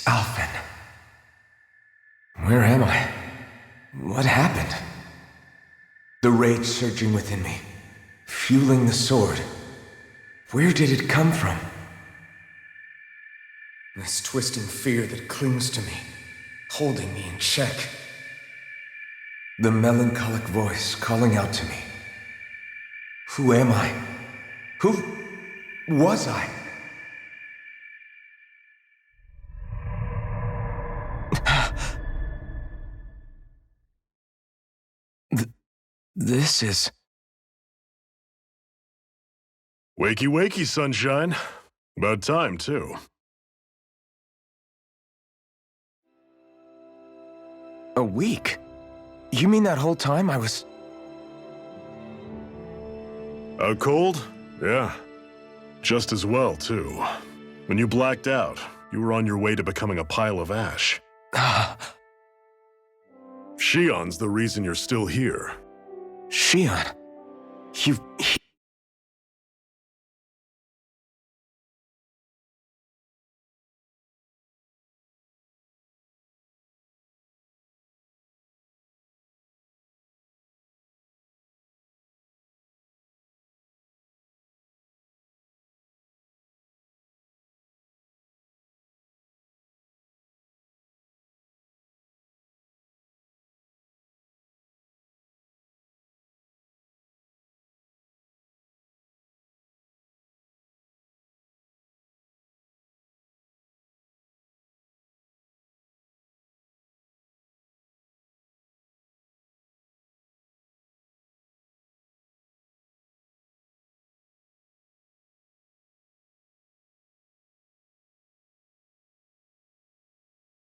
Alphen. Where am I? What happened? The rage surging within me, fueling the sword. Where did it come from? This twisting fear that clings to me, holding me in check. The melancholic voice calling out to me. Who am I? Who was I? This is... Wakey, wakey, sunshine. About time, too. A week? You mean that whole time I was... Out cold? Yeah. Just as well, too. When you blacked out, you were on your way to becoming a pile of ash. Shion's the reason you're still here. Shion?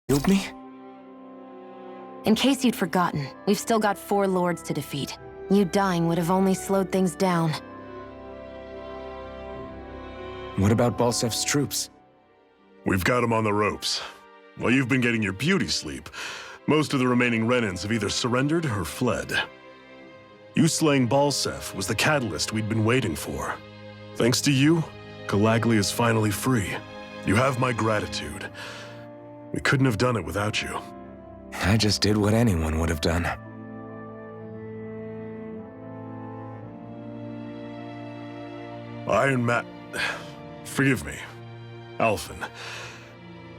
Killed me? In case you'd forgotten, we've still got 4 lords to defeat. You dying would have only slowed things down. What about Balsef's troops? We've got him on the ropes. While you've been getting your beauty sleep, most of the remaining Renans have either surrendered or fled. You slaying Balsef was the catalyst we'd been waiting for. Thanks to you, Galagli is finally free. You have my gratitude. We couldn't have done it without you. I just did what anyone would have done. Forgive me. Alphen.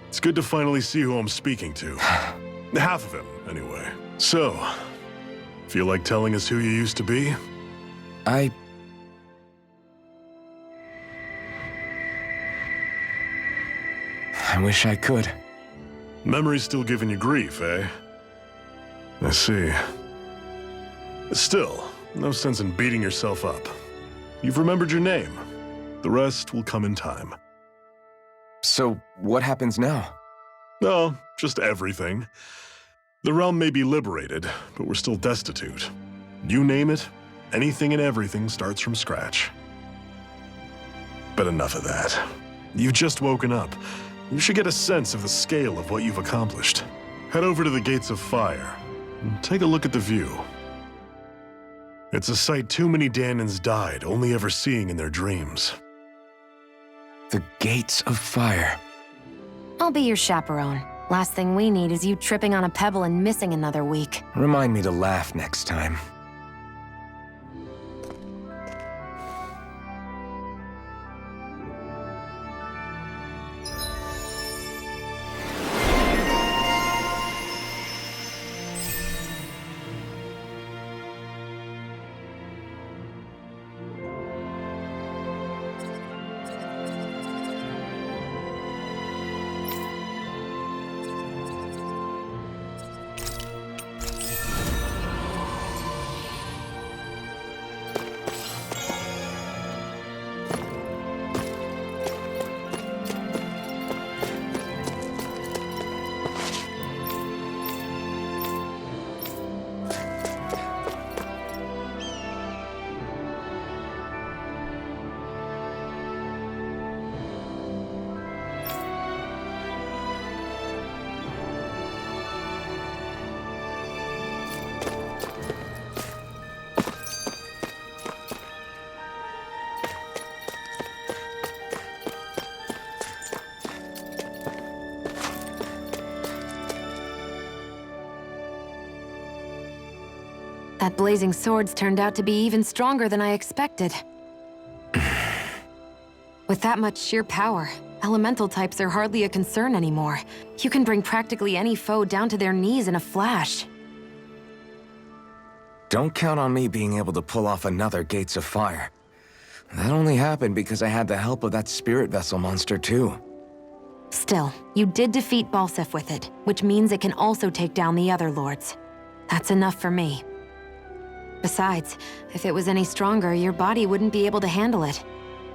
It's good to finally see who I'm speaking to. Half of him, anyway. So, feel like telling us who you used to be? I wish I could. Memory's still giving you grief, eh? I see. Still, no sense in beating yourself up. You've remembered your name. The rest will come in time. So, what happens now? No, just everything. The realm may be liberated, but we're still destitute. You name it, anything and everything starts from scratch. But enough of that. You've just woken up. You should get a sense of the scale of what you've accomplished. Head over to the Gates of Fire and take a look at the view. It's a sight too many Danans died only ever seeing in their dreams. The Gates of Fire. I'll be your chaperone. Last thing we need is you tripping on a pebble and missing another week. Remind me to laugh next time. That blazing sword's turned out to be even stronger than I expected. With that much sheer power, elemental types are hardly a concern anymore. You can bring practically any foe down to their knees in a flash. Don't count on me being able to pull off another Gates of Fire. That only happened because I had the help of that spirit vessel monster too. Still, you did defeat Balseph with it, which means it can also take down the other lords. That's enough for me. Besides, if it was any stronger, your body wouldn't be able to handle it.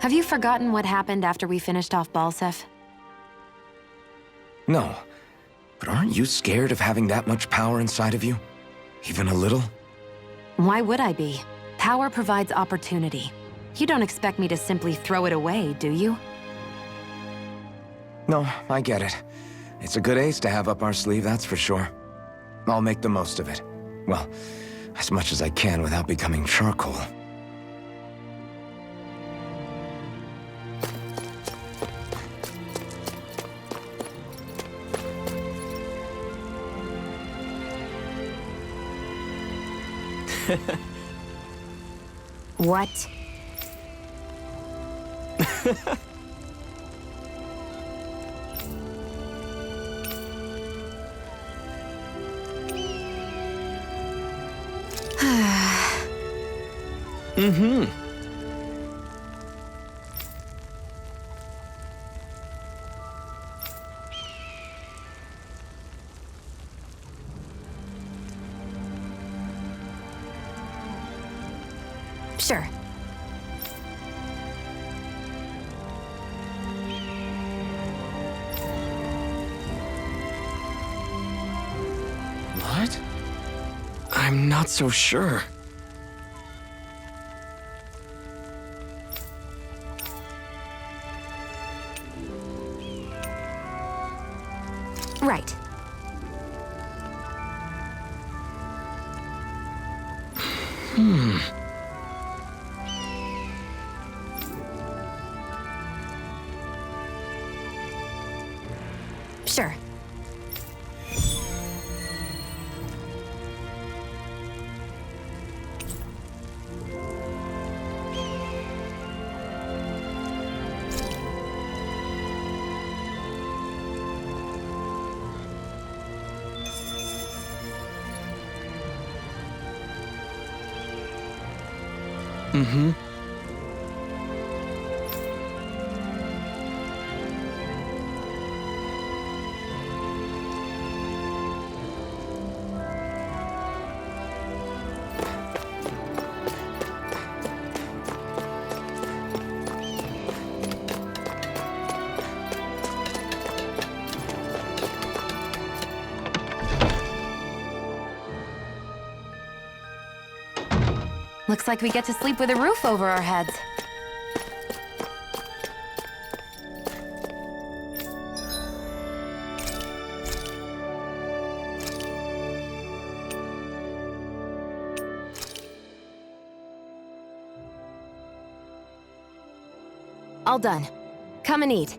Have you forgotten what happened after we finished off Balseph? No, but aren't you scared of having that much power inside of you? Even a little? Why would I be? Power provides opportunity. You don't expect me to simply throw it away, do you? No, I get it. It's a good ace to have up our sleeve, that's for sure. I'll make the most of it. Well, as much as I can without becoming charcoal. What? Mm-hmm. Sure. What? I'm not so sure. Right. Sure. Mm-hmm. Looks like we get to sleep with a roof over our heads. All done. Come and eat.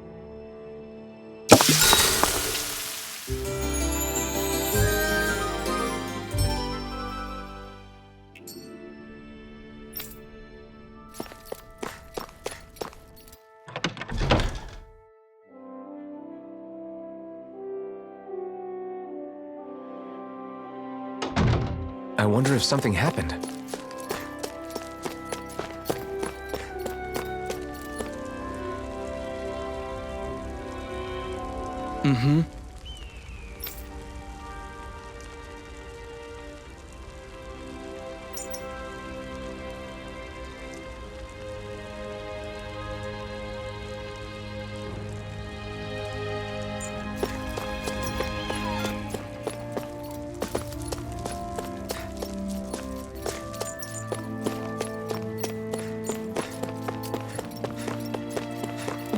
I wonder if something happened. Mm-hmm.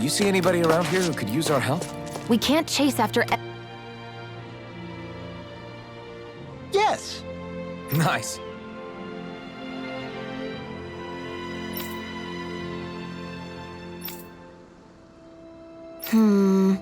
You see anybody around here who could use our help? We can't chase after Yes! Nice. Hmm.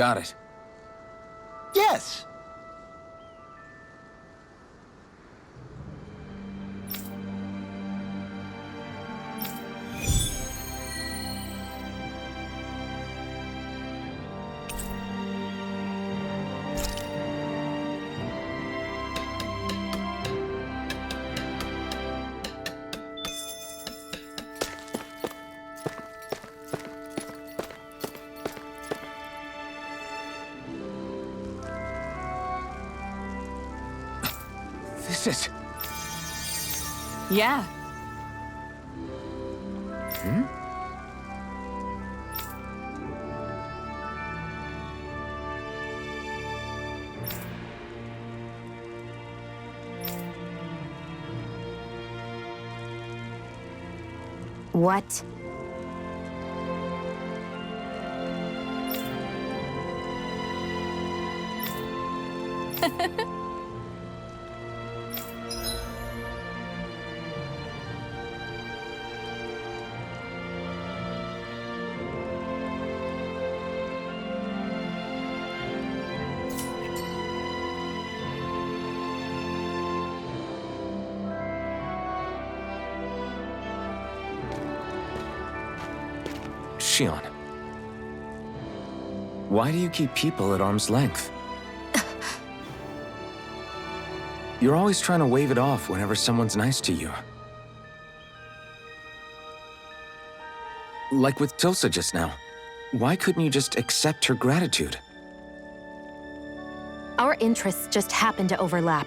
Got it. Yes. This is... Yeah. What? Shion. Why do you keep people at arm's length? You're always trying to wave it off whenever someone's nice to you. Like with Tilsa just now. Why couldn't you just accept her gratitude? Our interests just happen to overlap.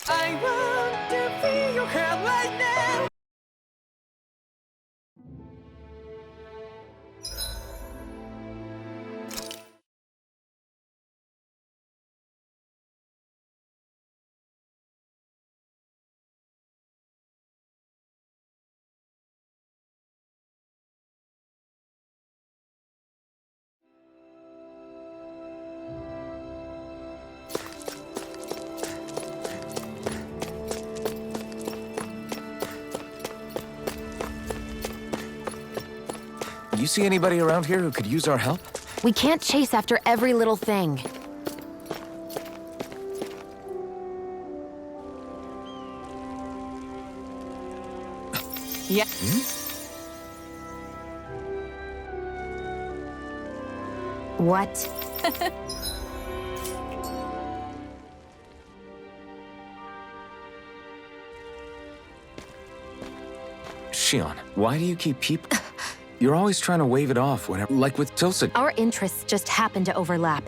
I want to feel your hand right now. you see anybody around here who could use our help? We can't chase after every little thing. Yeah. What? Shion, why do you keep You're always trying to wave it off whenever, like with Tilsa. Our interests just happen to overlap.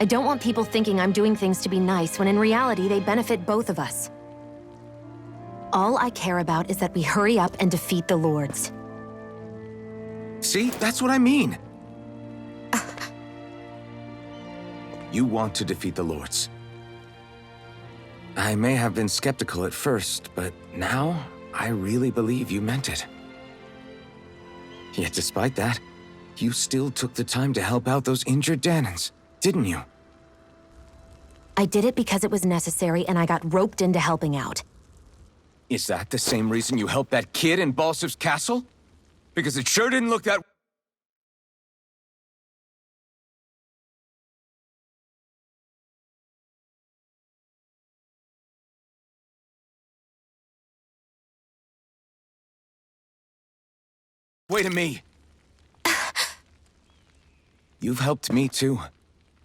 I don't want people thinking I'm doing things to be nice when in reality they benefit both of us. All I care about is that we hurry up and defeat the Lords. See, that's what I mean. You want to defeat the Lords. I may have been skeptical at first, but now I really believe you meant it. Yet despite that, you still took the time to help out those injured Danons, didn't you? I did it because it was necessary and I got roped into helping out. Is that the same reason you helped that kid in Balsev's castle? Because it sure didn't look that... Wait a me. You've helped me too.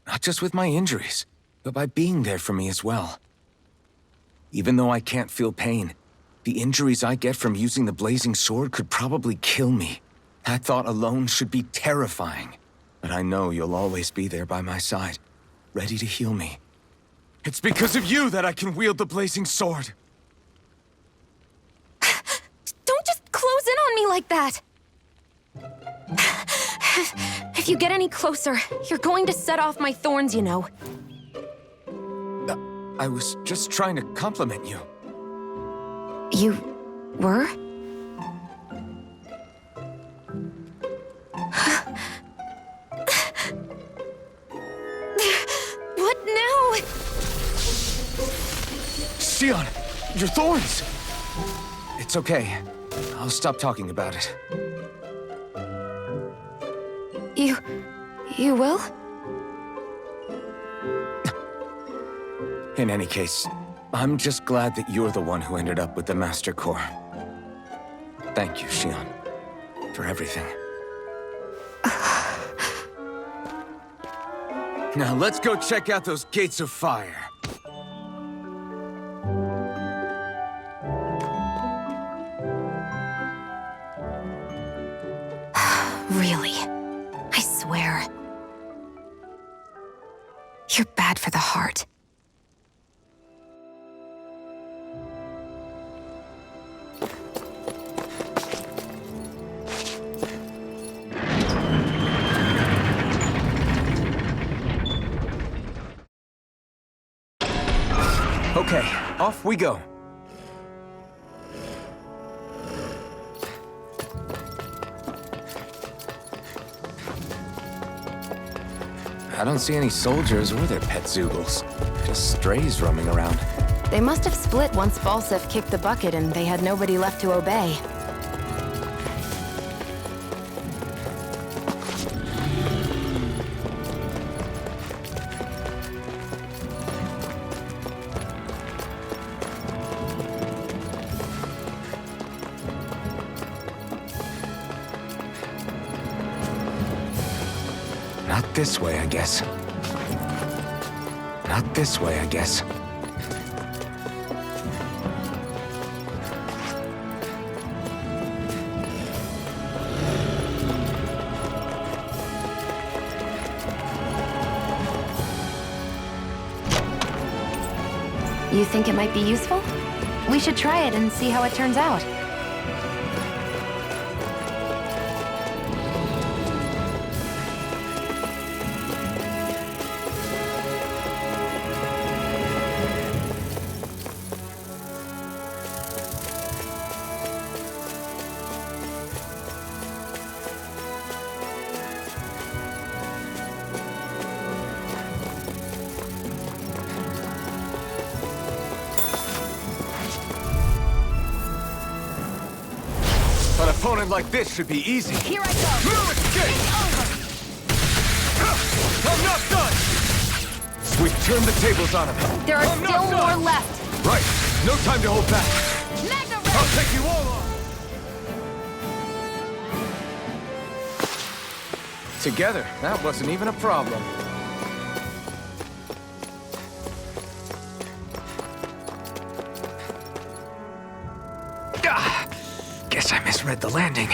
Not just with my injuries, but by being there for me as well. Even though I can't feel pain, the injuries I get from using the blazing sword could probably kill me. That thought alone should be terrifying. But I know you'll always be there by my side, ready to heal me. It's because of you that I can wield the blazing sword. Don't just close in on me like that! If you get any closer, you're going to set off my thorns, you know. I was just trying to compliment you. You were? What now? Shion, your thorns! It's okay. I'll stop talking about it. You will? In any case, I'm just glad that you're the one who ended up with the Master Core. Thank you, Shion, for everything. Now let's go check out those gates of fire. Really? I swear. You're bad for the heart. Okay, off we go. I don't see any soldiers or their pet Zoogles. Just strays roaming around. They must have split once Balsef kicked the bucket and they had nobody left to obey. Not this way, I guess. Not this way, I guess. You think it might be useful? We should try it and see how it turns out. opponent like this should be easy. Here I go. No escape! It's over. I'm not done! We've turned the tables on him. There are I'm not still more done. left. Right. No time to hold back. Mega I'll Ray! take you all on. Together, that wasn't even a problem. Guess I misread the landing.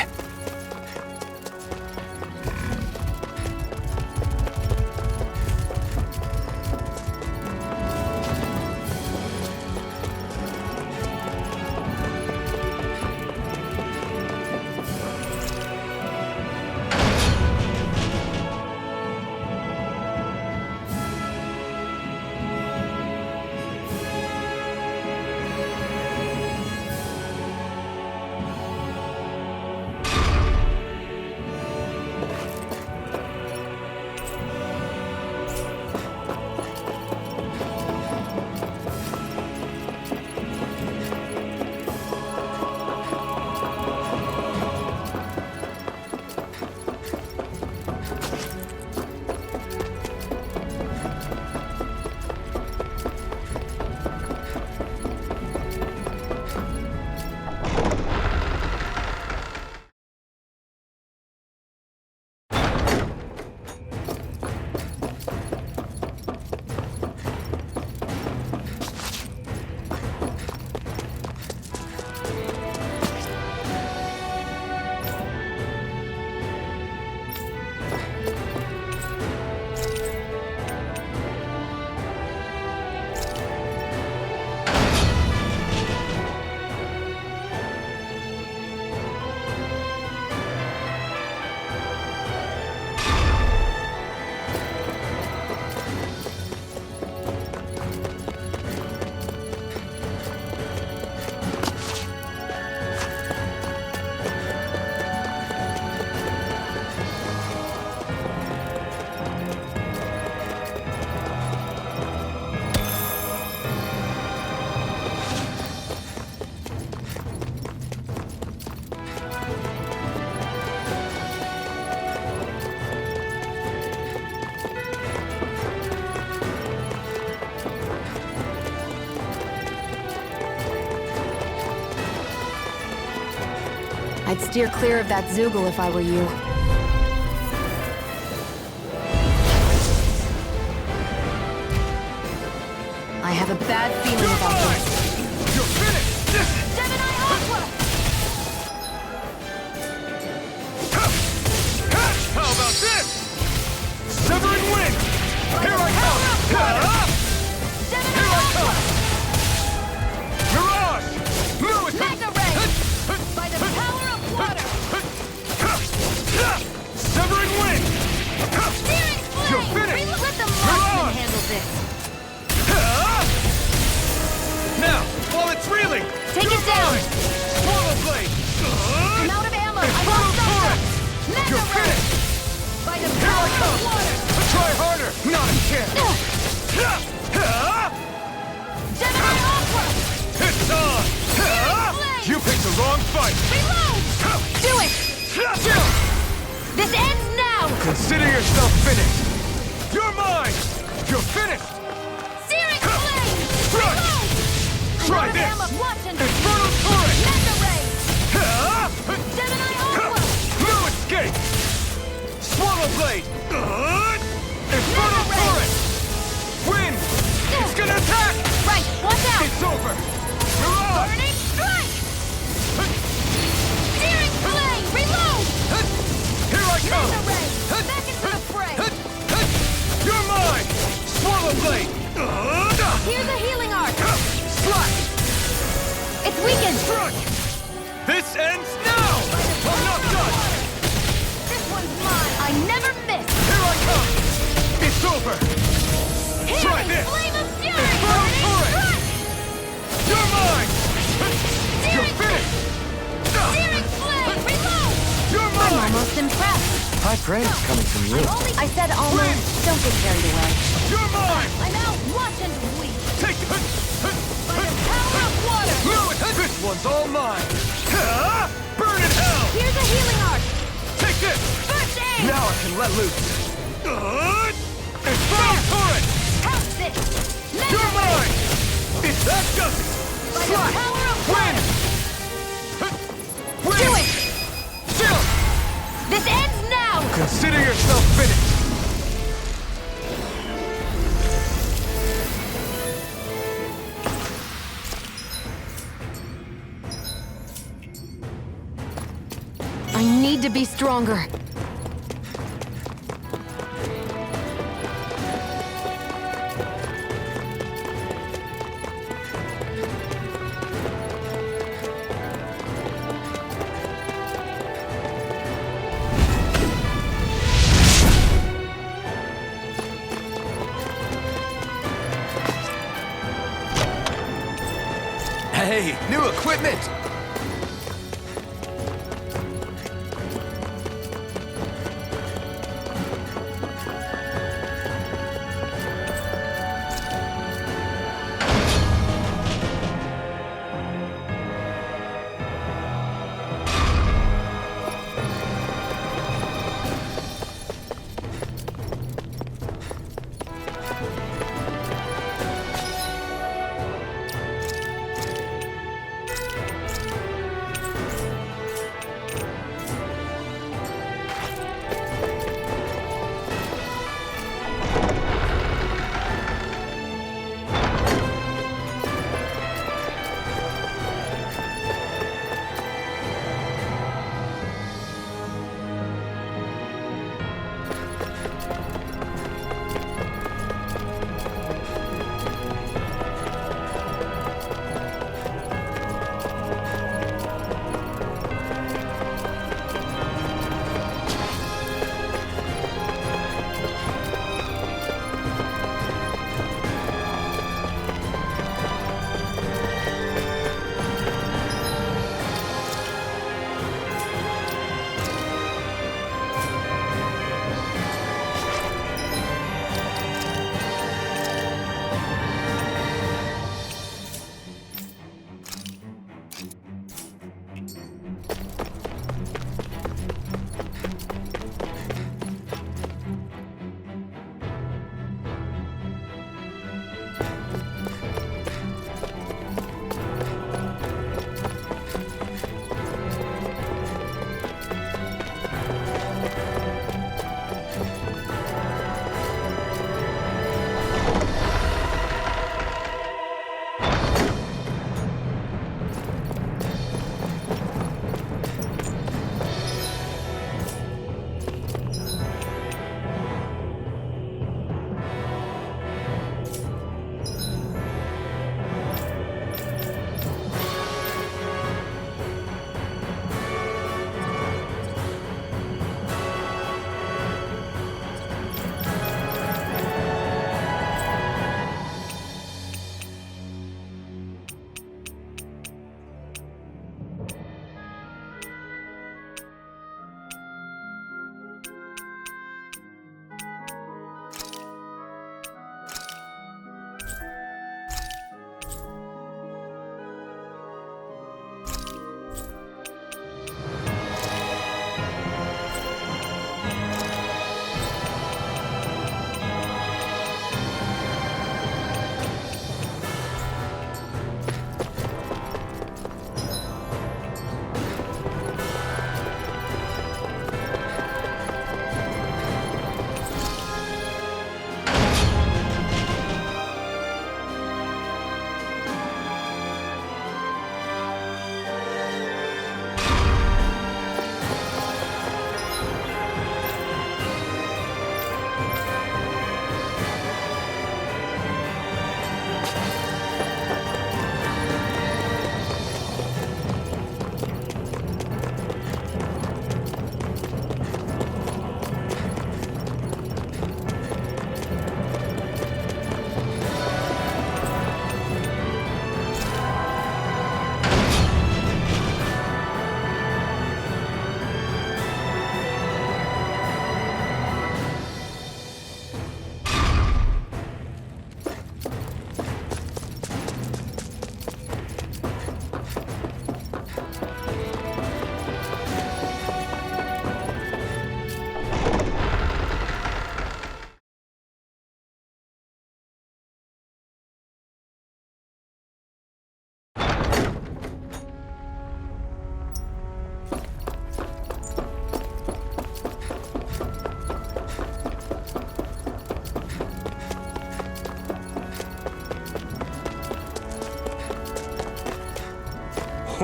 I'd steer clear of that Zoogle if I were you. I have a bad feeling about this. You're finished! Listen! Gemini Aqua! How about this? Severing wind! Here I come! Gemini Aqua! Mirage! Mega Ray! By the power of water! Severing wind! Searing flame! You're finished! Let the marksman Mirage! handle this. Now, while it's reeling! Take it down! Swallow blade! I'm out of ammo! I It's lost brutal Sasha! torrent! Mega You're Ray! finished! By the Here I power come! of water! Try harder! Not a chance! Gemini Aqua! It's on! Flame! You picked the wrong fight! Reload! Do it! This ends now! Consider yourself finished! You're mine! You're finished! Searing flame! Right. Reload! Try I'm out of this! ammo. Watch and Infernal torrent! Mega Ray! Gemini Aqua! No escape! Swallow blade! Infernal Mega ray! torrent! Wind! It's gonna attack! Right, watch out! It's over! Mirage! Burning strike! Searing flame! Reload! Here I come! Mega Ray! Back into the fray! You're mine! Swallow blade! Here's a healing arc! Slash! It's weakened! Strike! This ends now! I'm not done! This one's mine! I never miss! Here I come! It's over! Try Healing this! flame of fury! Infernal Burning torrent! strike! You're mine! You're Searing finished! Searing flame! Reload! You're I'm mine! almost impressed! High praise coming from you. I said almost. Don't get carried away. You're mine! I'm out! Watch and weep! Take it! By the power of water! This one's all mine! Burn in hell! Here's a healing arc! Take this! First aid! Now I can let loose. Infernal turret! Count this! You're mine! If that does it! By the power of Win! Win! Do it! Chill! This ends now! Consider yourself finished! I need to be stronger. Hey, new equipment!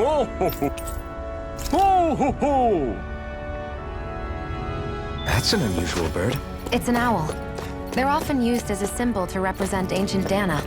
Ho ho ho! Ho ho ho! That's an unusual bird. It's an owl. They're often used as a symbol to represent ancient Dana.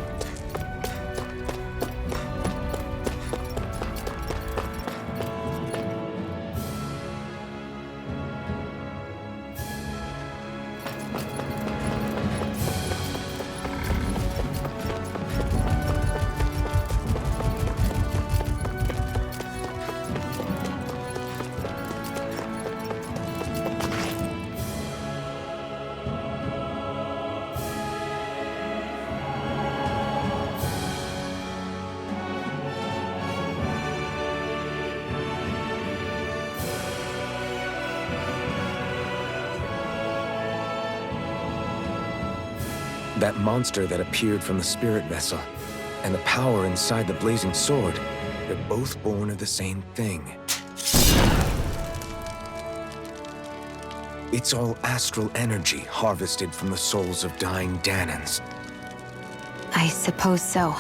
That monster that appeared from the spirit vessel, and the power inside the blazing sword, they're both born of the same thing. It's all astral energy harvested from the souls of dying Danans. I suppose so.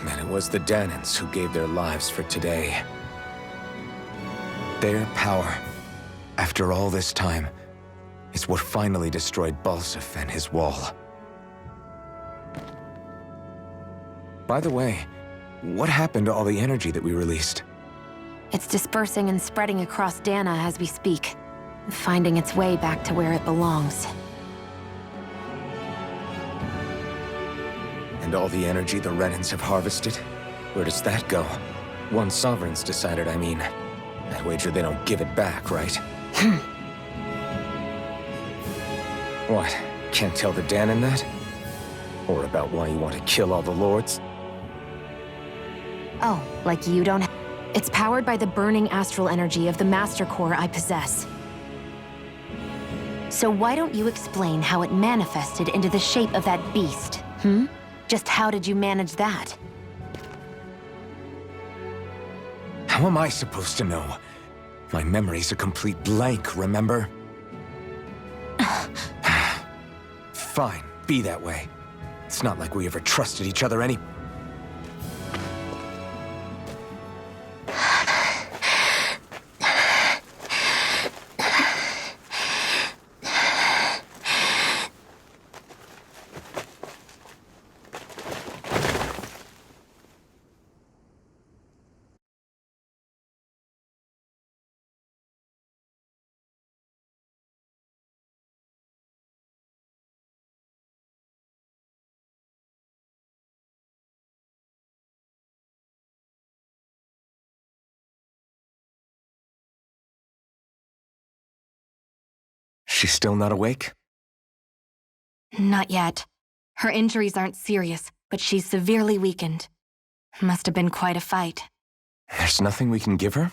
And it was the Danans who gave their lives for today. Their power, after all this time, is what finally destroyed Balsef and his wall. By the way, what happened to all the energy that we released? It's dispersing and spreading across Dana as we speak, finding its way back to where it belongs. And all the energy the Renans have harvested? Where does that go? One sovereign's decided, I mean. I wager they don't give it back, right? What? Can't tell the Danan that? Or about why you want to kill all the lords? Oh, like you don't It's powered by the burning astral energy of the Master Core I possess. So why don't you explain how it manifested into the shape of that beast, hmm? Just how did you manage that? How am I supposed to know? My memory's a complete blank, remember? Fine, be that way. It's not like we ever trusted each other any... She's still not awake? Not yet. Her injuries aren't serious, but she's severely weakened. Must have been quite a fight. There's nothing we can give her?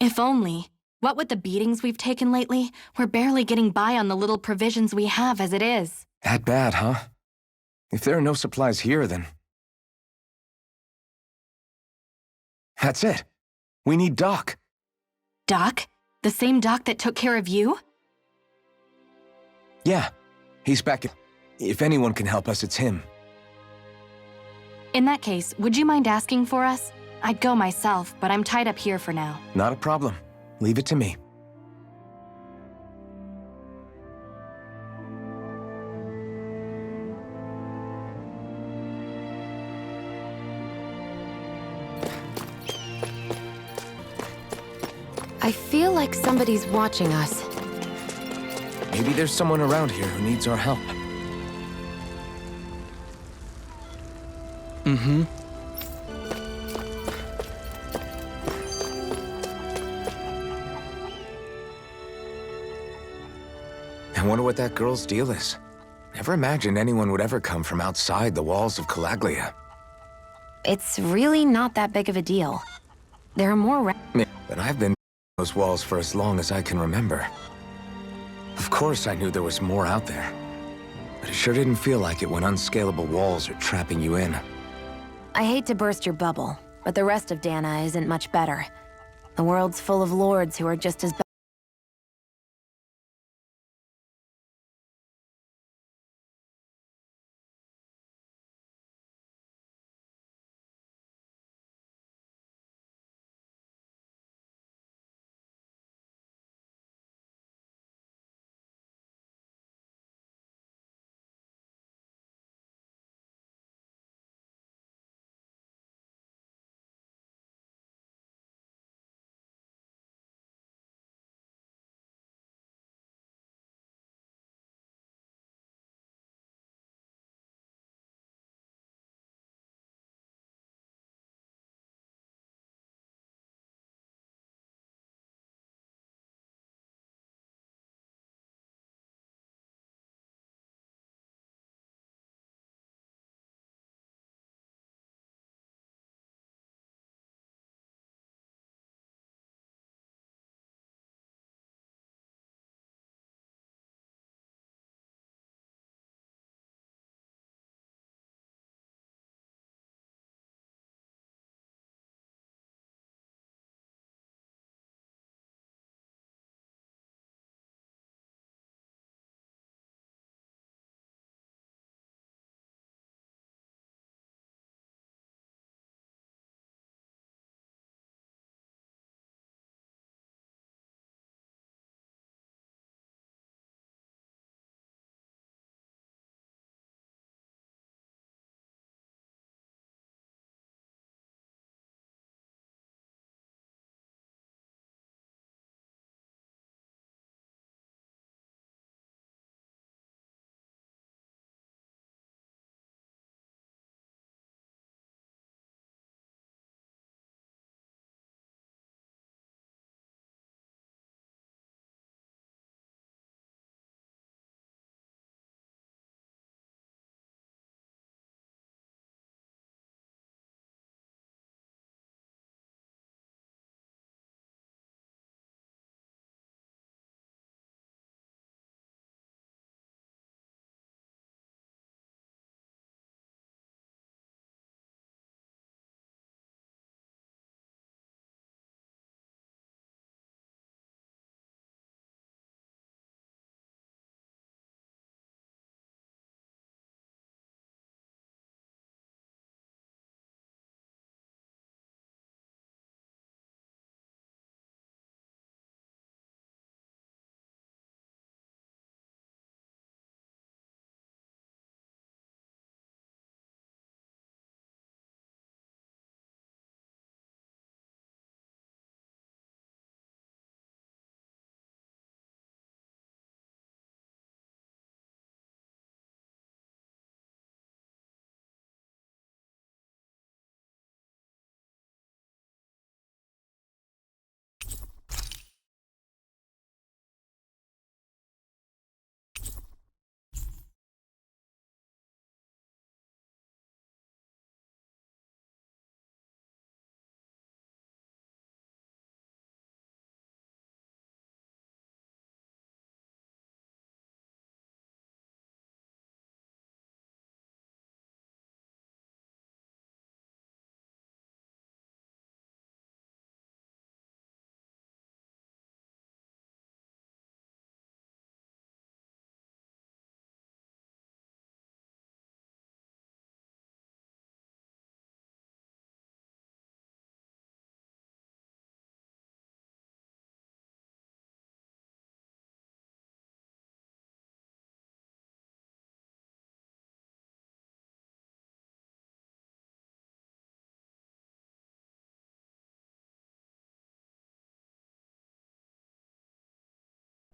If only. What with the beatings we've taken lately, we're barely getting by on the little provisions we have as it is. That bad, huh? If there are no supplies here, then... That's it. We need Doc. Doc? The same Doc that took care of you? Yeah, he's back. If anyone can help us, it's him. In that case, would you mind asking for us? I'd go myself, but I'm tied up here for now. Not a problem. Leave it to me. I feel like somebody's watching us. Maybe there's someone around here who needs our help. Mm-hmm. I wonder what that girl's deal is. Never imagined anyone would ever come from outside the walls of Calaglia. It's really not that big of a deal. There are more But I've been those walls for as long as I can remember. Of course I knew there was more out there. But it sure didn't feel like it when unscalable walls are trapping you in. I hate to burst your bubble, but the rest of Dana isn't much better. The world's full of lords who are just as bad.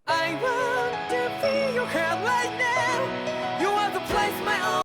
I want to feel your head right now. You want to place my own.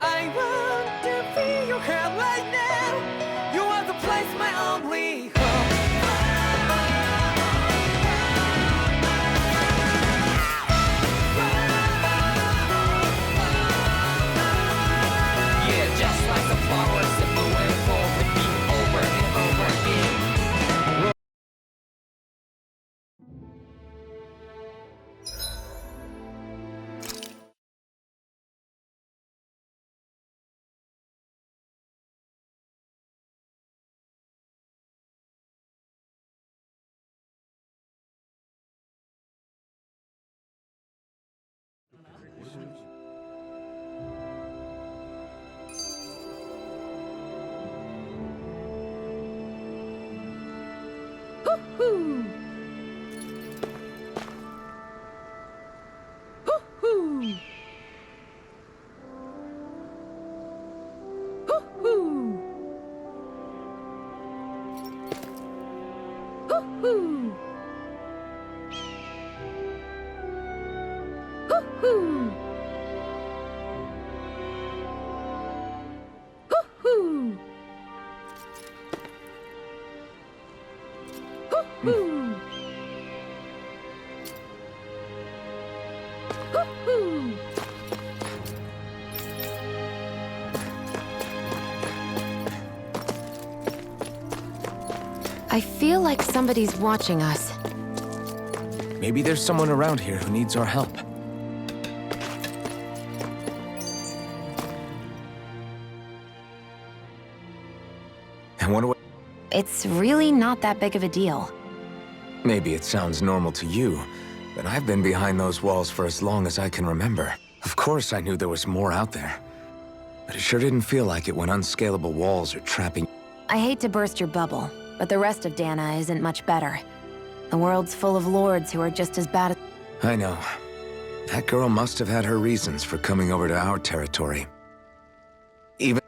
I want to feel your head right now. You want to place my only hope. Yeah, just like the flowers that bloom and fall, repeat over and over again. Hoo-hoo! Hoo-hoo! Hoo-hoo! Hoo-hoo! Hoo-hoo! Hoo-hoo! Hoo-hoo! I feel like somebody's watching us. Maybe there's someone around here who needs our help. I wonder what... It's really not that big of a deal. Maybe it sounds normal to you, but I've been behind those walls for as long as I can remember. Of course I knew there was more out there, but it sure didn't feel like it when unscalable walls are trapping... I hate to burst your bubble, but the rest of Dana isn't much better. The world's full of lords who are just as bad as... I know. That girl must have had her reasons for coming over to our territory. Even...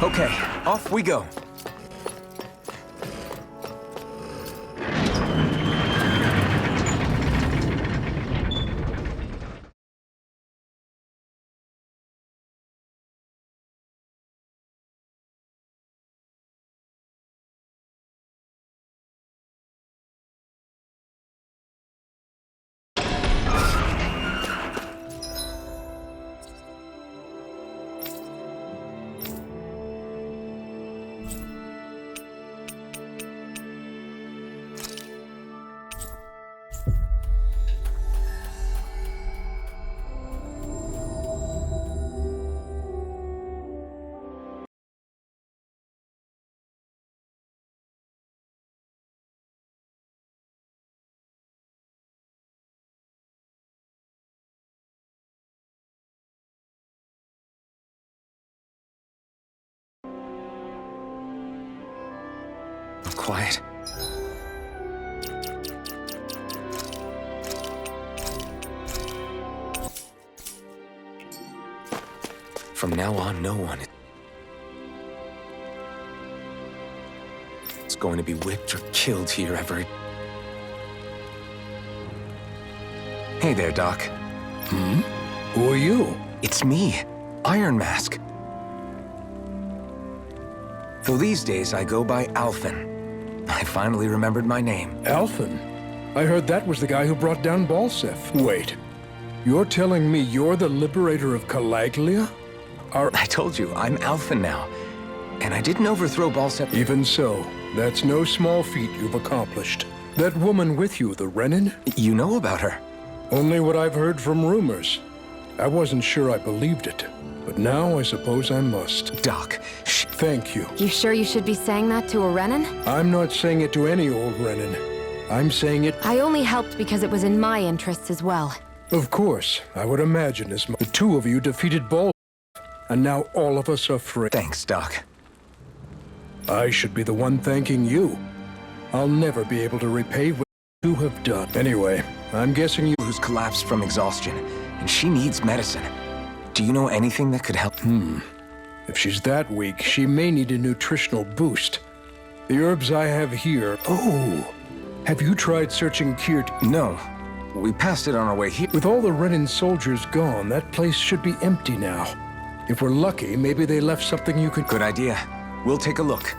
Okay, off we go. Quiet. From now on, no one is going to be whipped or killed here ever. Hey there, Doc. Who are you? It's me, Iron Mask. Though these days I go by Alphen. I finally remembered my name. Alphen? I heard that was the guy who brought down Balsef. Wait, you're telling me you're the liberator of Calaglia? I told you, I'm Alphen now. And I didn't overthrow Balsef. Even so, that's no small feat you've accomplished. That woman with you, the Renin? You know about her? Only what I've heard from rumors. I wasn't sure I believed it, but now I suppose I must. Doc, Thank you. You sure you should be saying that to a Renin? I'm not saying it to any old Renin. I'm saying it... I only helped because it was in my interests as well. Of course, I would imagine as much. The two of you defeated Balsef, and now all of us are free. Thanks, Doc. I should be the one thanking you. I'll never be able to repay what you have done. Anyway, I'm guessing you... Who's collapsed from exhaustion, and she needs medicine. Do you know anything that could help? If she's that weak, she may need a nutritional boost. The herbs I have here... Oh! Have you tried searching Kirt? No. We passed it on our way here. With all the Renin soldiers gone, that place should be empty now. If we're lucky, maybe they left something you could... Good idea. We'll take a look.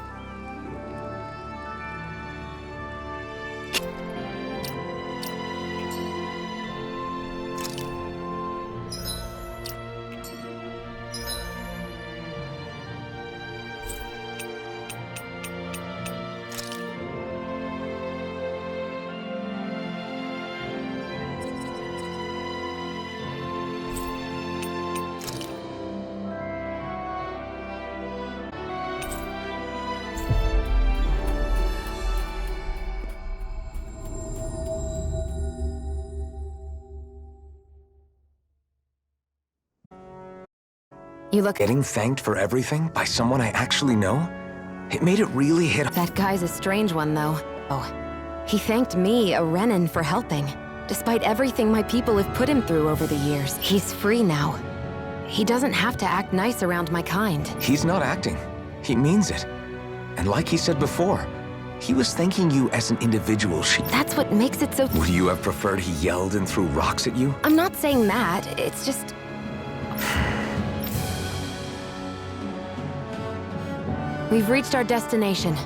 You look... Getting thanked for everything by someone I actually know? It made it really hit... That guy's a strange one, though. Oh. He thanked me, a Renin, for helping. Despite everything my people have put him through over the years, he's free now. He doesn't have to act nice around my kind. He's not acting. He means it. And like he said before, He was thanking you as an individual. That's what makes it so... Would you have preferred he yelled and threw rocks at you? I'm not saying that. It's just... We've reached our destination.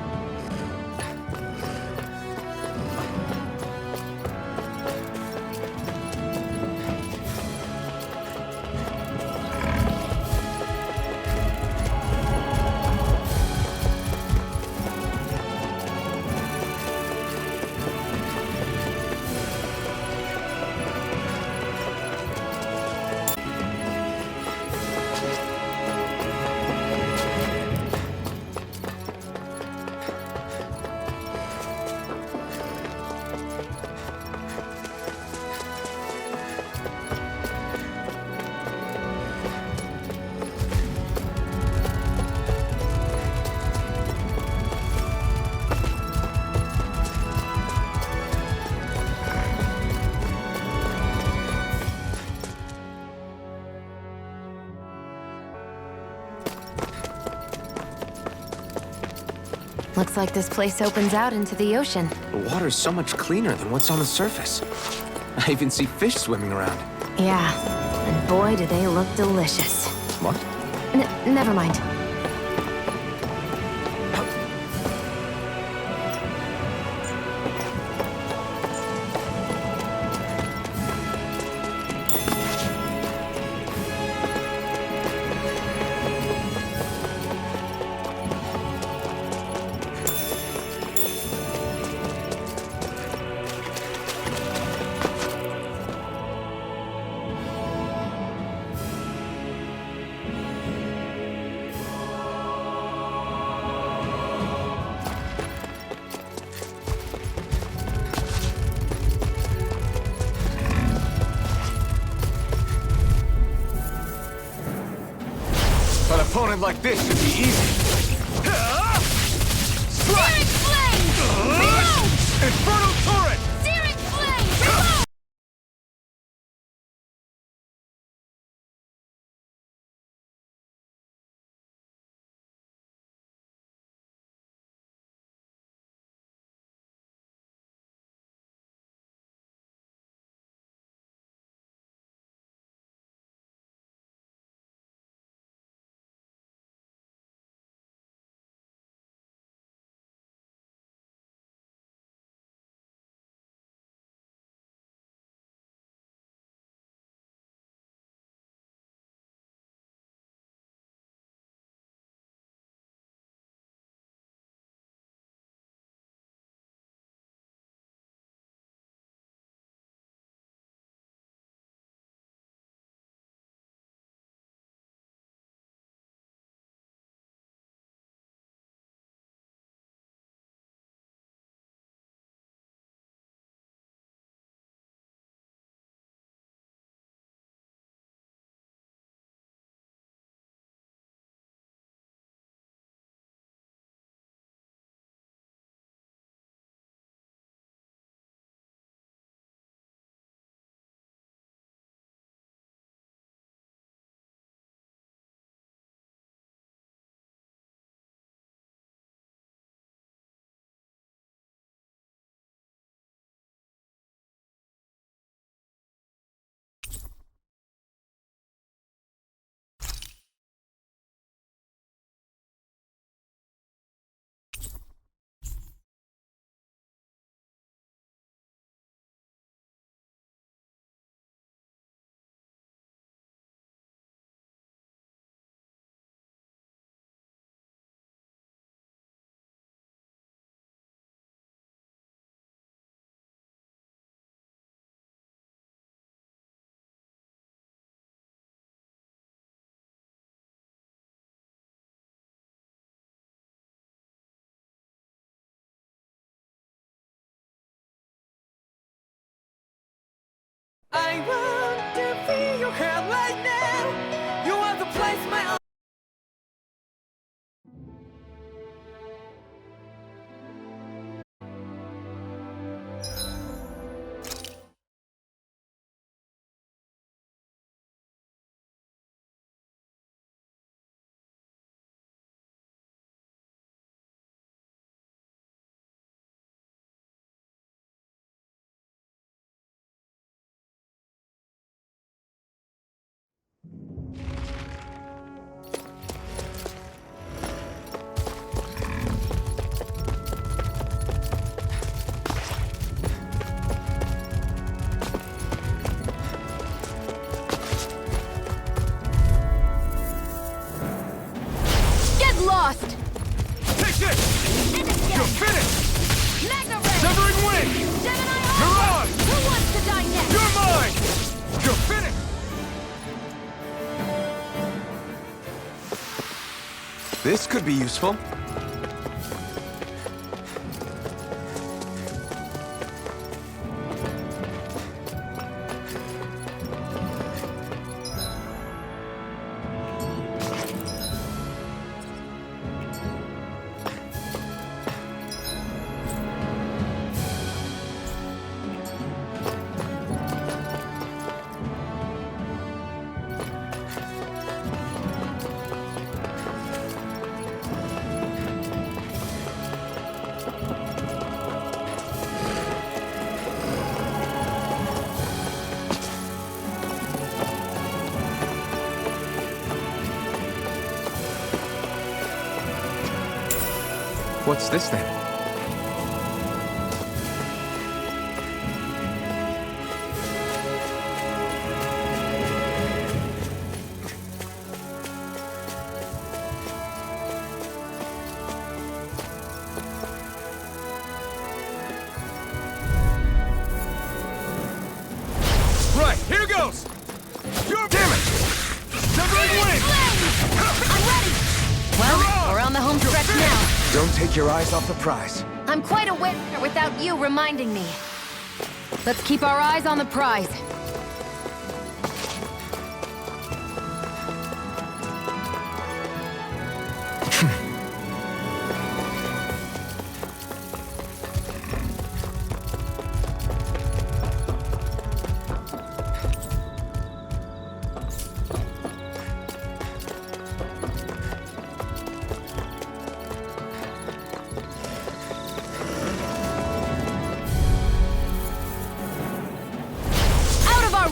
Looks like this place opens out into the ocean. The water's so much cleaner than what's on the surface. I even see fish swimming around. Yeah, and boy, do they look delicious. What? Never mind. An opponent like this should be easy. Searing flame! Reload! Infernal turret! Searing flame! Reload! I want to feel your hair right now. You are the place my Take this! And again! You're finished! Mega Ray! Severing Wing! Gemini Mirage! Who wants to die next? You're mine! You're finished! This could be useful. What's this then? Right, here goes! You're damn it! Severing Wing! I'm ready! Well, we're on the home stretch now. Don't take your eyes off the prize. I'm quite a winner without you reminding me. Let's keep our eyes on the prize.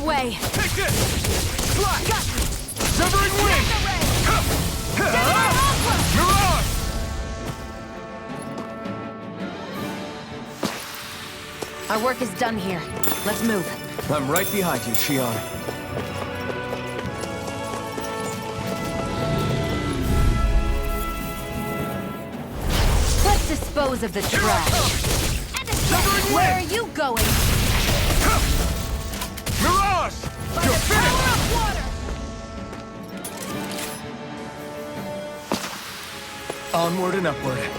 Way. Take this! Slash! Got you. Severing Wing! Mirage! Our work is done here. Let's move. I'm right behind you, Shion. Let's dispose of the trash. Severing Where are Wing! you going? Mirage! You're finished! Onward and upward.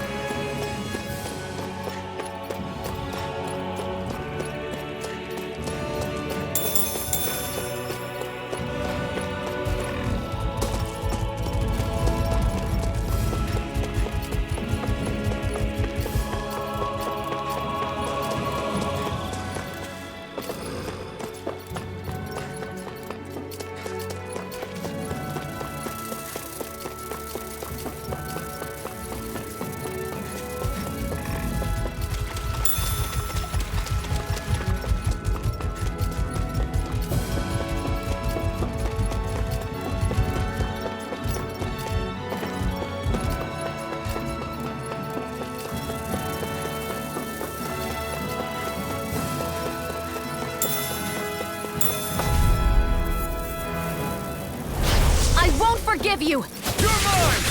Forgive you! You're mine!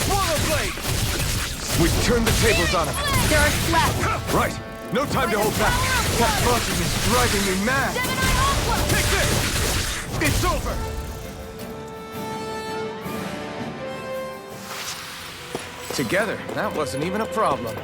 Swallow Blade! We've turned the tables on him. There are slaps! Right. No time to hold back. That buzzing is driving me mad. Take this! It's over! Together, that wasn't even a problem.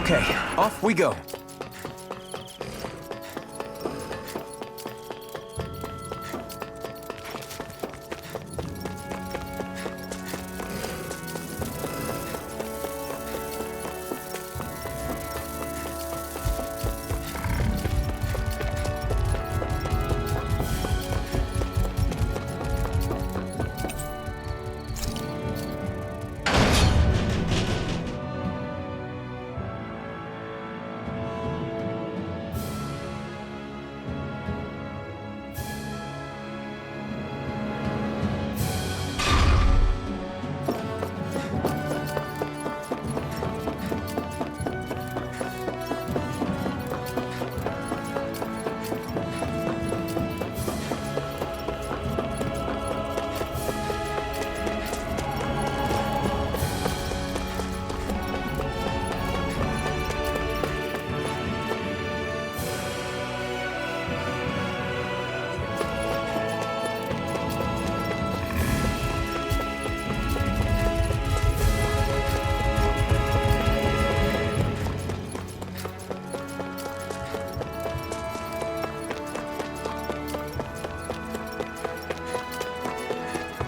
Okay, off we go.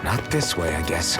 Not this way, I guess.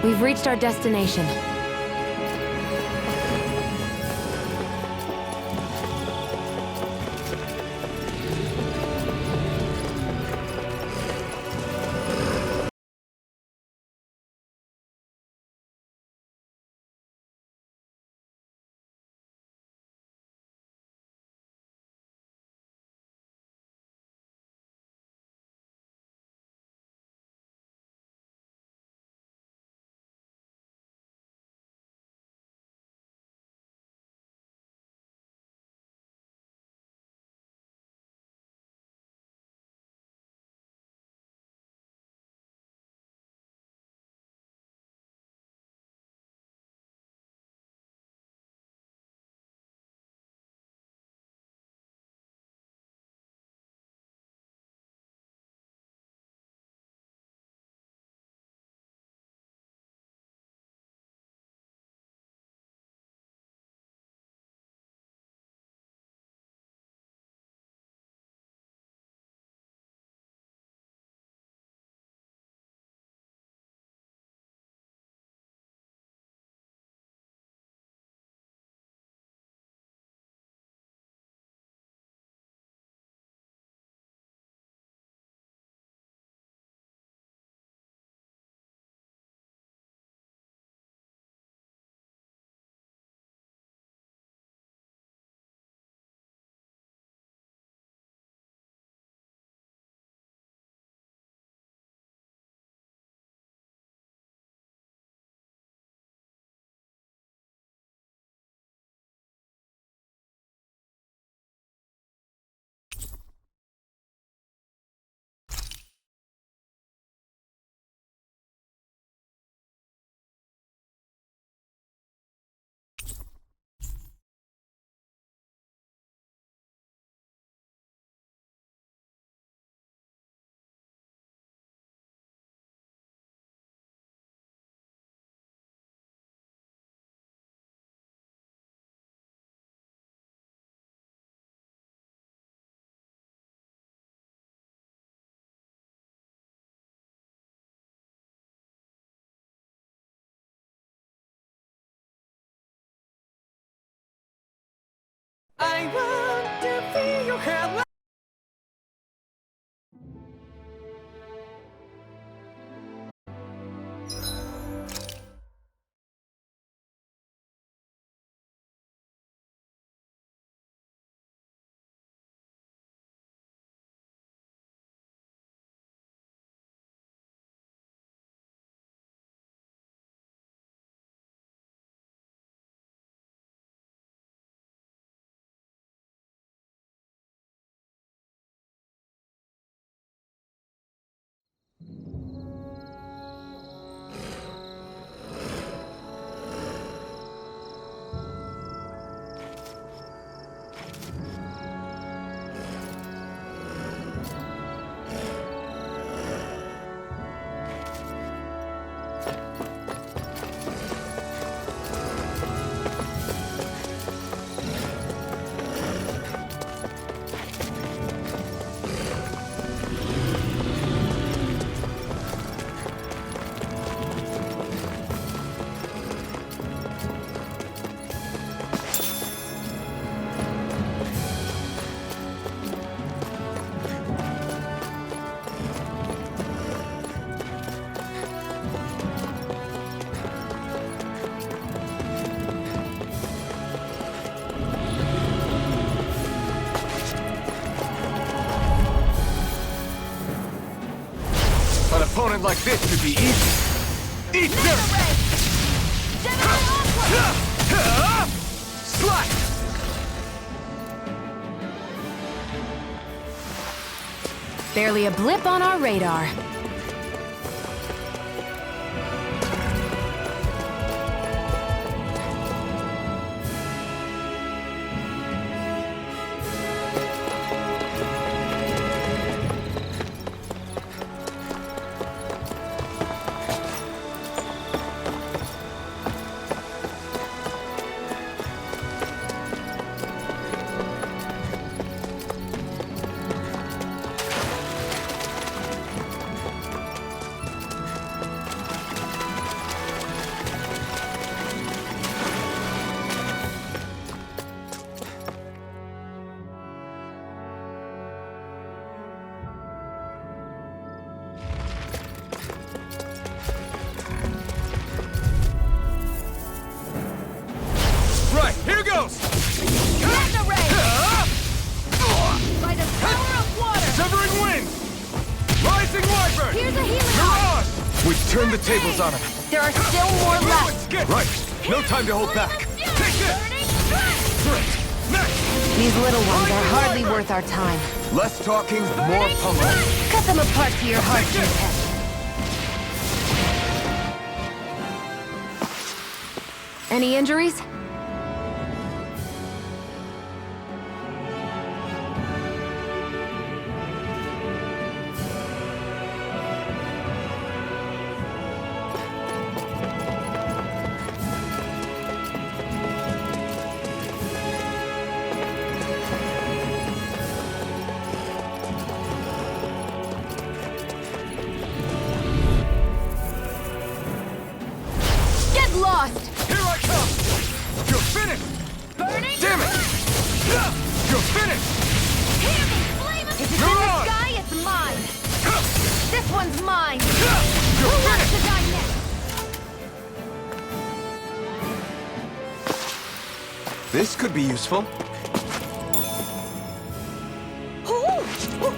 We've reached our destination. I want to feel your head. opponent like this should be easy. Eat this! Slash! Barely a blip on our radar. Right, here goes! Mega ray! By the power of water! Severing wind! Rising wyvern! Here's a healing Mirage! We've turned the tables on him. There are still more left! Right, no time to hold back. Take this! Great! Next! These little ones are hardly worth our time. Less talking, more pummeling. Cut them apart to your heart's content. Any injuries? Get lost! Here I come! You're finished! Burning! Damn it! You're finished! Hear me! Flame of... If it's in the Mirage! sky, it's mine! This one's mine! You're Who wants finished! to die next? This could be useful. Ooh! Ooh!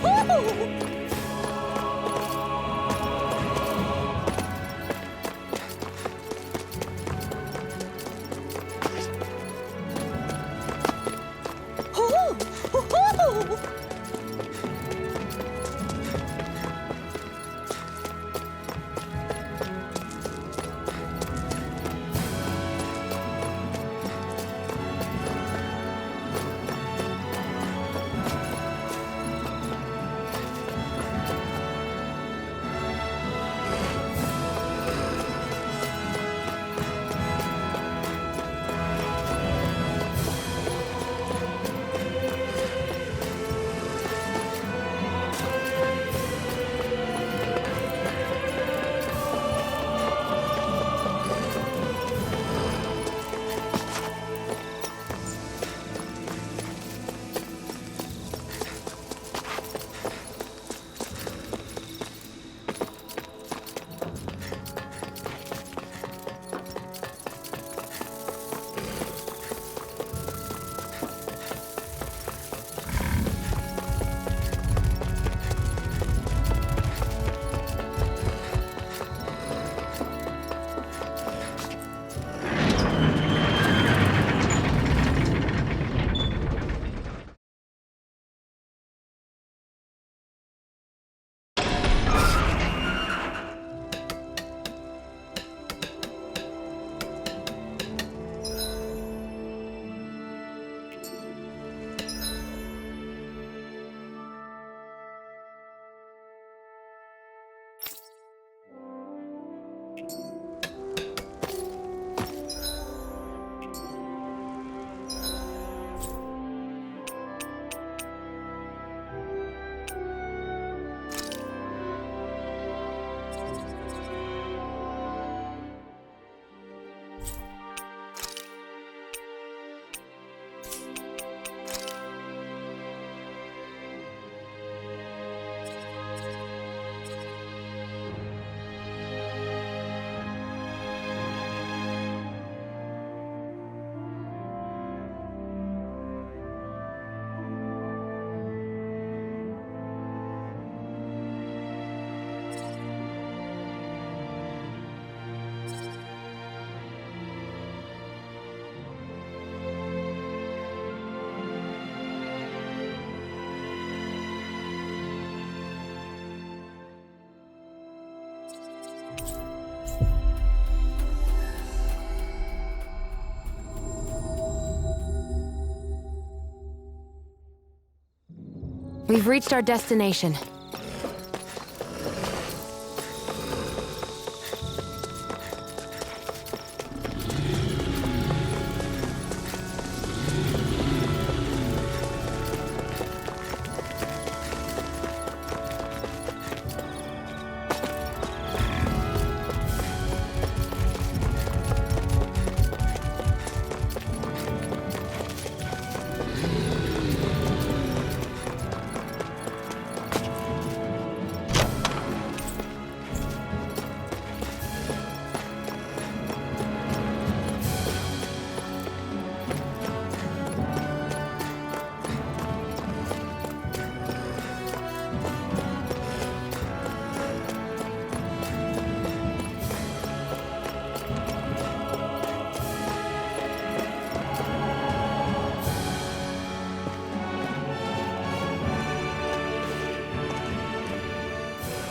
We've reached our destination.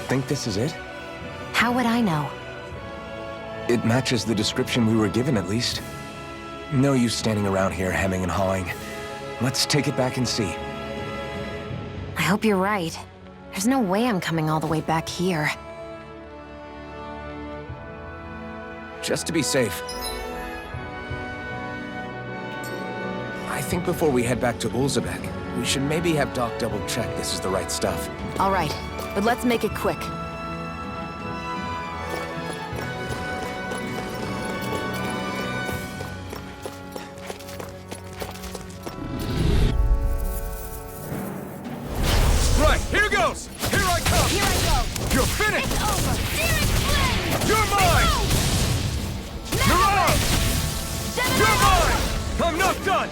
Think this is it? How would I know? It matches the description we were given, at least. No use standing around here hemming and hawing. Let's take it back and see. I hope you're right. There's no way I'm coming all the way back here. Just to be safe. I think before we head back to Ulzebek, we should maybe have Doc double-check this is the right stuff. All right, but let's make it quick. Right, here goes! Here I come! Here I go. You're finished! It's over. Searing flame. You're mine! You're on! You're mine! I'm not done!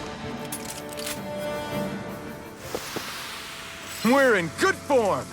We're in good form!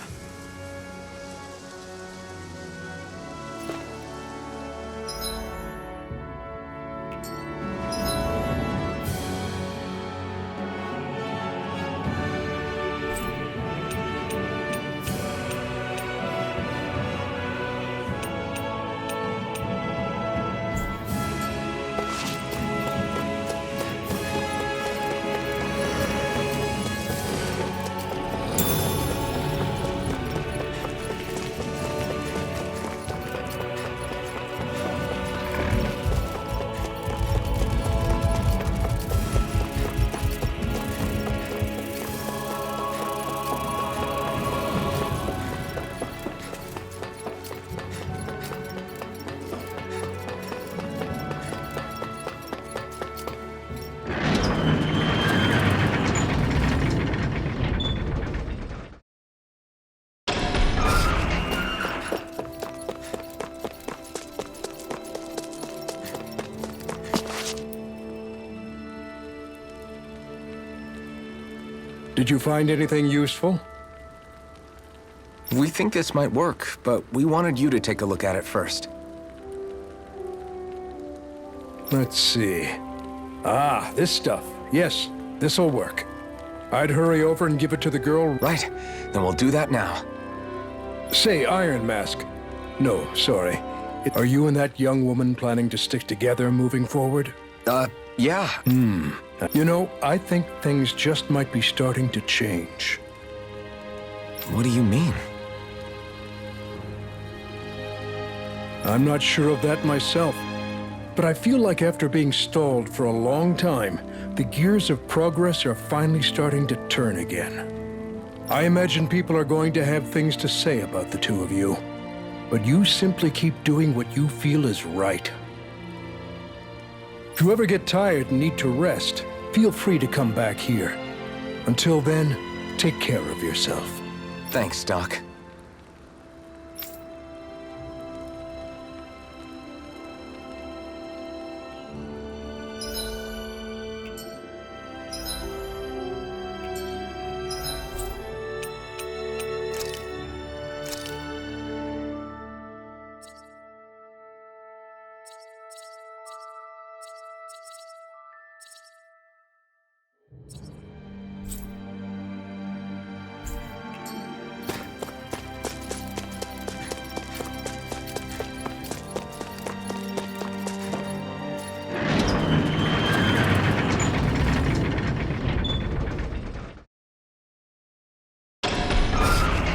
Did you find anything useful? We think this might work, but we wanted you to take a look at it first. Let's see. Ah, this stuff. Yes, this'll work. I'd hurry over and give it to the girl. Right, then we'll do that now. Say, Iron Mask. No, sorry. Are you and that young woman planning to stick together moving forward? Yeah. You know, I think things just might be starting to change. What do you mean? I'm not sure of that myself, but I feel like after being stalled for a long time, the gears of progress are finally starting to turn again. I imagine people are going to have things to say about the two of you, but you simply keep doing what you feel is right. If you ever get tired and need to rest, feel free to come back here. Until then, take care of yourself. Thanks, Doc.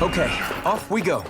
Okay, off we go.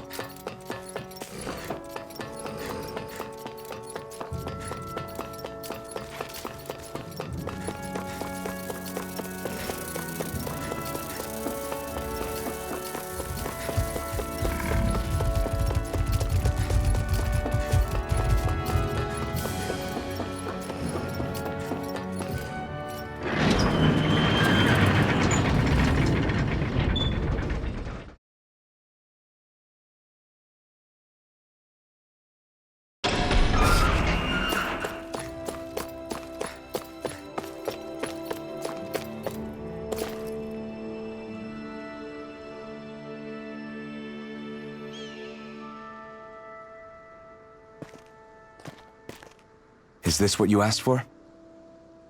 Is this what you asked for?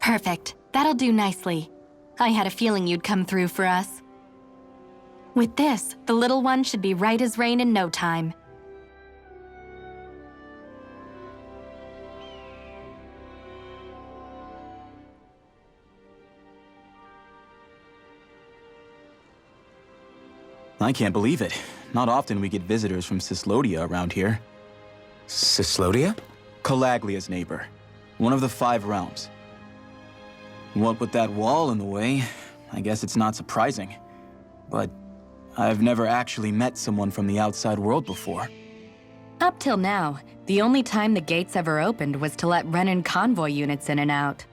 Perfect. That'll do nicely. I had a feeling you'd come through for us. With this, the little one should be right as rain in no time. I can't believe it. Not often we get visitors from Cislodia around here. Cislodia? Calaglia's neighbor. One of the 5 realms. What with that wall in the way, I guess it's not surprising. But I've never actually met someone from the outside world before. Up till now, the only time the gates ever opened was to let Renan convoy units in and out.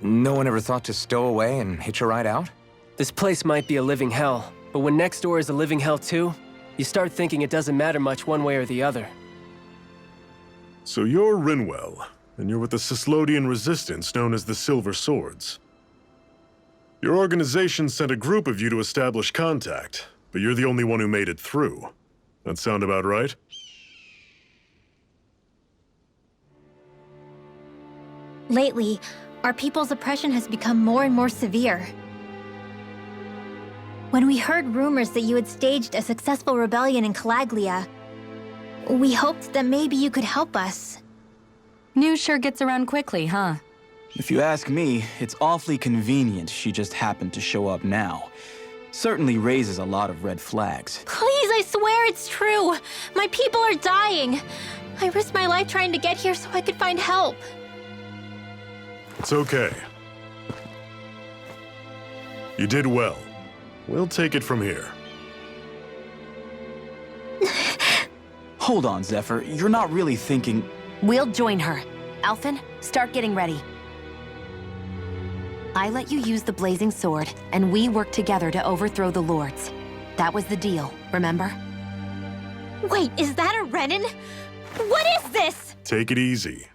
No one ever thought to stow away and hitch a ride out? This place might be a living hell, but when next door is a living hell too, you start thinking it doesn't matter much one way or the other. So you're Rinwell, and you're with the Cislodian resistance known as the Silver Swords. Your organization sent a group of you to establish contact, but you're the only one who made it through. That sound about right? Lately, our people's oppression has become more and more severe. When we heard rumors that you had staged a successful rebellion in Calaglia, we hoped that maybe you could help us. News sure gets around quickly, huh? If you ask me, it's awfully convenient she just happened to show up now. Certainly raises a lot of red flags. Please, I swear it's true! My people are dying! I risked my life trying to get here so I could find help. It's okay. You did well. We'll take it from here. Hold on, Zephyr. You're not really thinking... We'll join her. Alphen, start getting ready. I let you use the blazing sword, and we worked together to overthrow the Lords. That was the deal, remember? Wait, is that a Renan? What is this? Take it easy.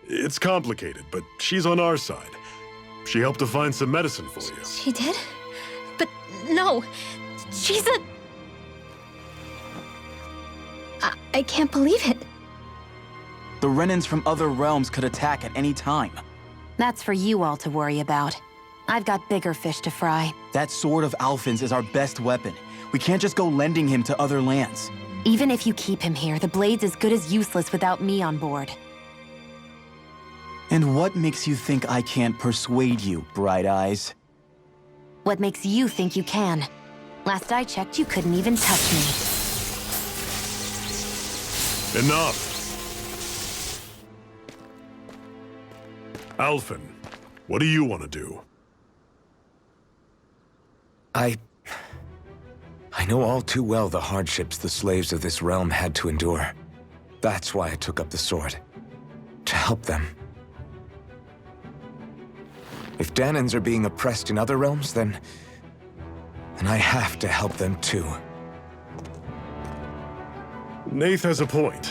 It's complicated, but she's on our side. She helped to find some medicine for you. She did? But no, she's a... I can't believe it. The Renans from other realms could attack at any time. That's for you all to worry about. I've got bigger fish to fry. That sword of Alphen's is our best weapon. We can't just go lending him to other lands. Even if you keep him here, the blade's as good as useless without me on board. And what makes you think I can't persuade you, Bright Eyes? What makes you think you can? Last I checked, you couldn't even touch me. Enough! Alphen, what do you want to do? I know all too well the hardships the slaves of this realm had to endure. That's why I took up the sword. To help them. If Danans are being oppressed in other realms, then I have to help them too. Nath has a point.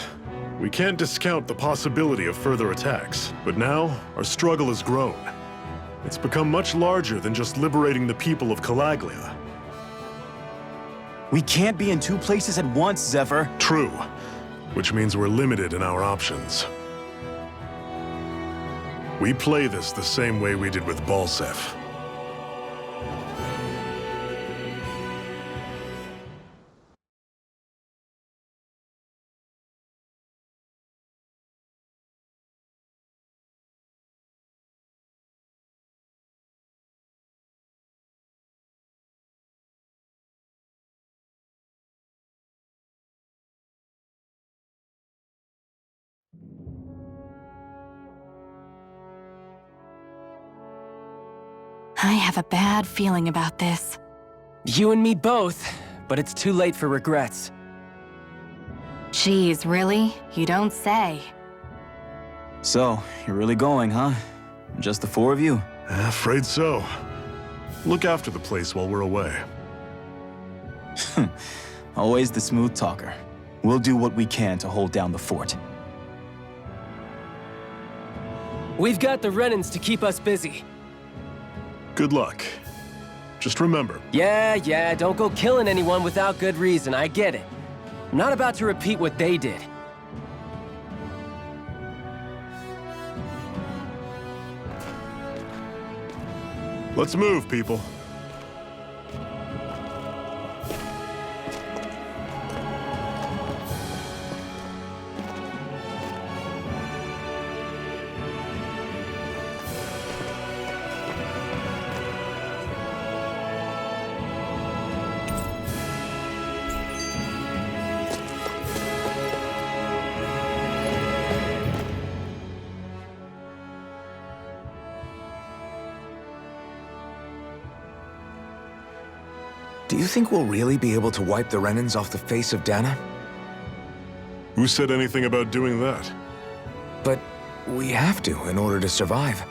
We can't discount the possibility of further attacks, but now our struggle has grown. It's become much larger than just liberating the people of Calaglia. We can't be in 2 places at once, Zephyr. True, which means we're limited in our options. We play this the same way we did with Balsef. I have a bad feeling about this. You and me both, but it's too late for regrets. Geez, really? You don't say. So, you're really going, huh? Just the four of you? Afraid so. Look after the place while we're away. Always the smooth talker. We'll do what we can to hold down the fort. We've got the Renans to keep us busy. Good luck. Just remember, Yeah, don't go killing anyone without good reason, I get it. I'm not about to repeat what they did. let's move, people. Do you think we'll really be able to wipe the Renans off the face of Dana? Who said anything about doing that? But we have to in order to survive.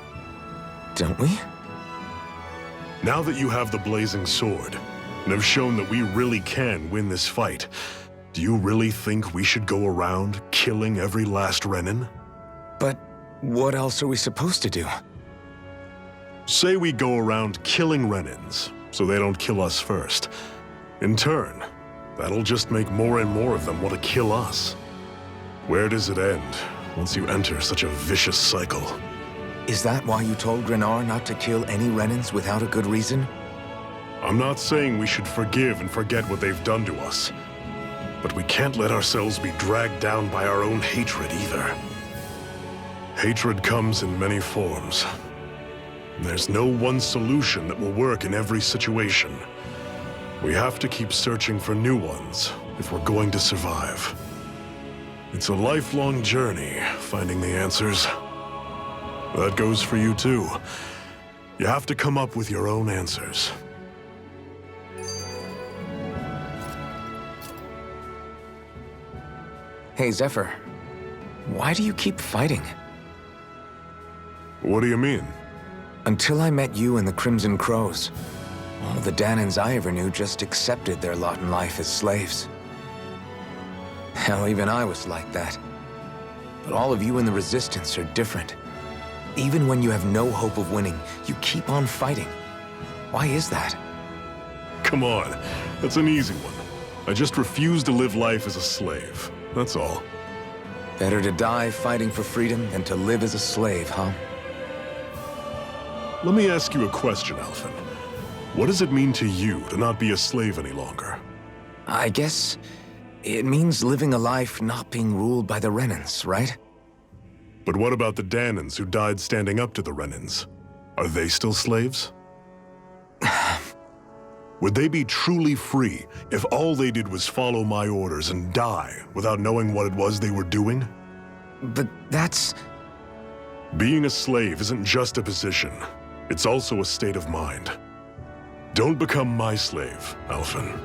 Don't we? Now that you have the blazing sword, and have shown that we really can win this fight, do you really think we should go around killing every last Renan? But what else are we supposed to do? Say we go around killing Renans, so they don't kill us first. In turn, that'll just make more and more of them want to kill us. Where does it end once you enter such a vicious cycle? Is that why you told Grenar not to kill any Renans without a good reason? I'm not saying we should forgive and forget what they've done to us, but we can't let ourselves be dragged down by our own hatred either. Hatred comes in many forms. There's no one solution that will work in every situation. We have to keep searching for new ones if we're going to survive. It's a lifelong journey, finding the answers. That goes for you too. You have to come up with your own answers. Hey, Zephyr. Why do you keep fighting? What do you mean? Until I met you and the Crimson Crows, all the Danans I ever knew just accepted their lot in life as slaves. Hell, even I was like that. But all of you in the Resistance are different. Even when you have no hope of winning, you keep on fighting. Why is that? Come on, that's an easy one. I just refuse to live life as a slave, that's all. Better to die fighting for freedom than to live as a slave, huh? Let me ask you a question, Alphen. What does it mean to you to not be a slave any longer? I guess it means living a life not being ruled by the Renans, right? But what about the Danans who died standing up to the Renans? Are they still slaves? Would they be truly free if all they did was follow my orders and die without knowing what it was they were doing? But that's... Being a slave isn't just a position. It's also a state of mind. Don't become my slave, Alphen.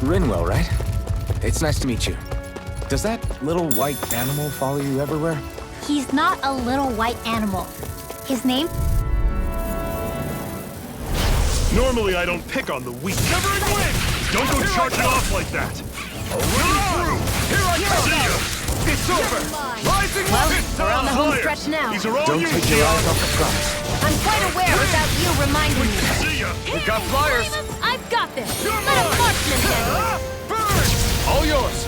Rinwell, right? It's nice to meet you. Does that little white animal follow you everywhere? He's not a little white animal. His name? Normally I don't pick on the weak. Never in win! Don't go charging off like that! Already through! Here I come! See ya! It's over! Rising Well, it's we're on the home fire. stretch now. These are all Don't you, take your eyes Keanu. off the prize. I'm quite aware without you reminding me. See ya! We got flyers! I've got this. You're Let a mine. marksman handle it. Burn! All yours!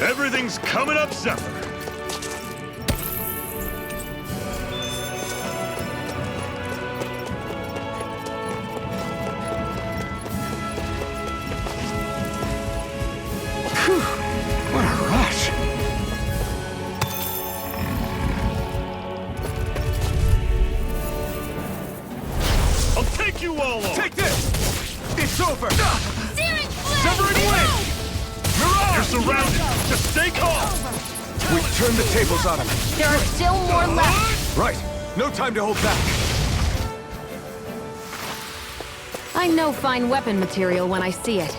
Everything's coming up, Zephyr. What a rush! I'll take you all on! Take this! It's over! Sever and win! You're surrounded! Just stay calm! We've turned the tables on him. There are still more left. Right. No time to hold back. I know fine weapon material when I see it.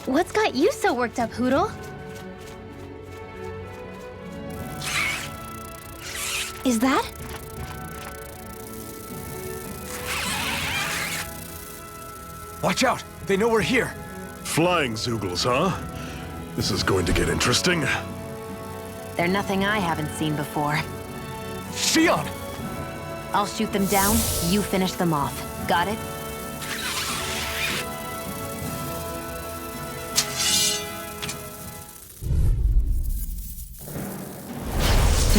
What's got you so worked up, Hootle? Is that? Watch out! They know we're here. Flying Zoogles, huh? This is going to get interesting. They're nothing I haven't seen before. Shion! I'll shoot them down, you finish them off. Got it?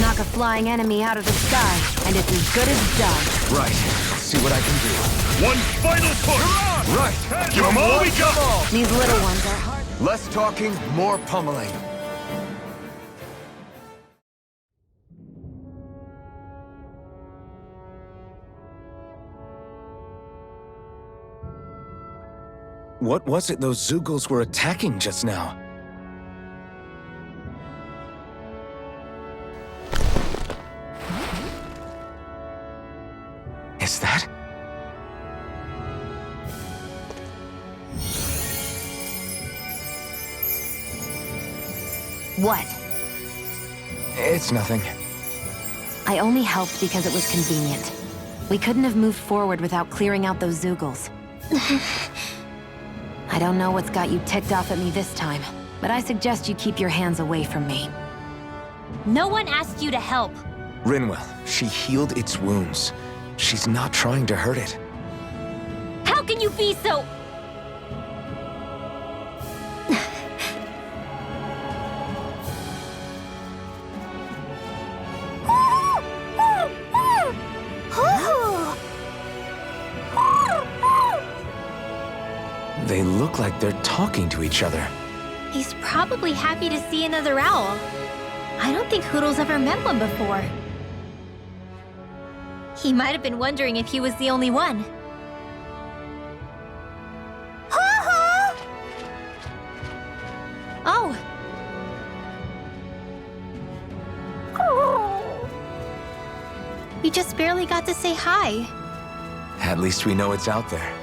Knock a flying enemy out of the sky, and it's as good as done. Right. Let's see what I can do. One final push! Right. Give them all we got! These little ones are hard. Less talking, more pummeling. What was it those Zoogles were attacking just now? Is that? What? It's nothing. I only helped because it was convenient. We couldn't have moved forward without clearing out those Zoogles. I don't know what's got you ticked off at me this time, but I suggest you keep your hands away from me. No one asked you to help. Rinwell, she healed its wounds. She's not trying to hurt it. How can you be so... They look like they're talking to each other. He's probably happy to see another owl. I don't think Hootle's ever met one before. He might have been wondering if he was the only one. Oh. You just barely got to say hi. At least we know it's out there.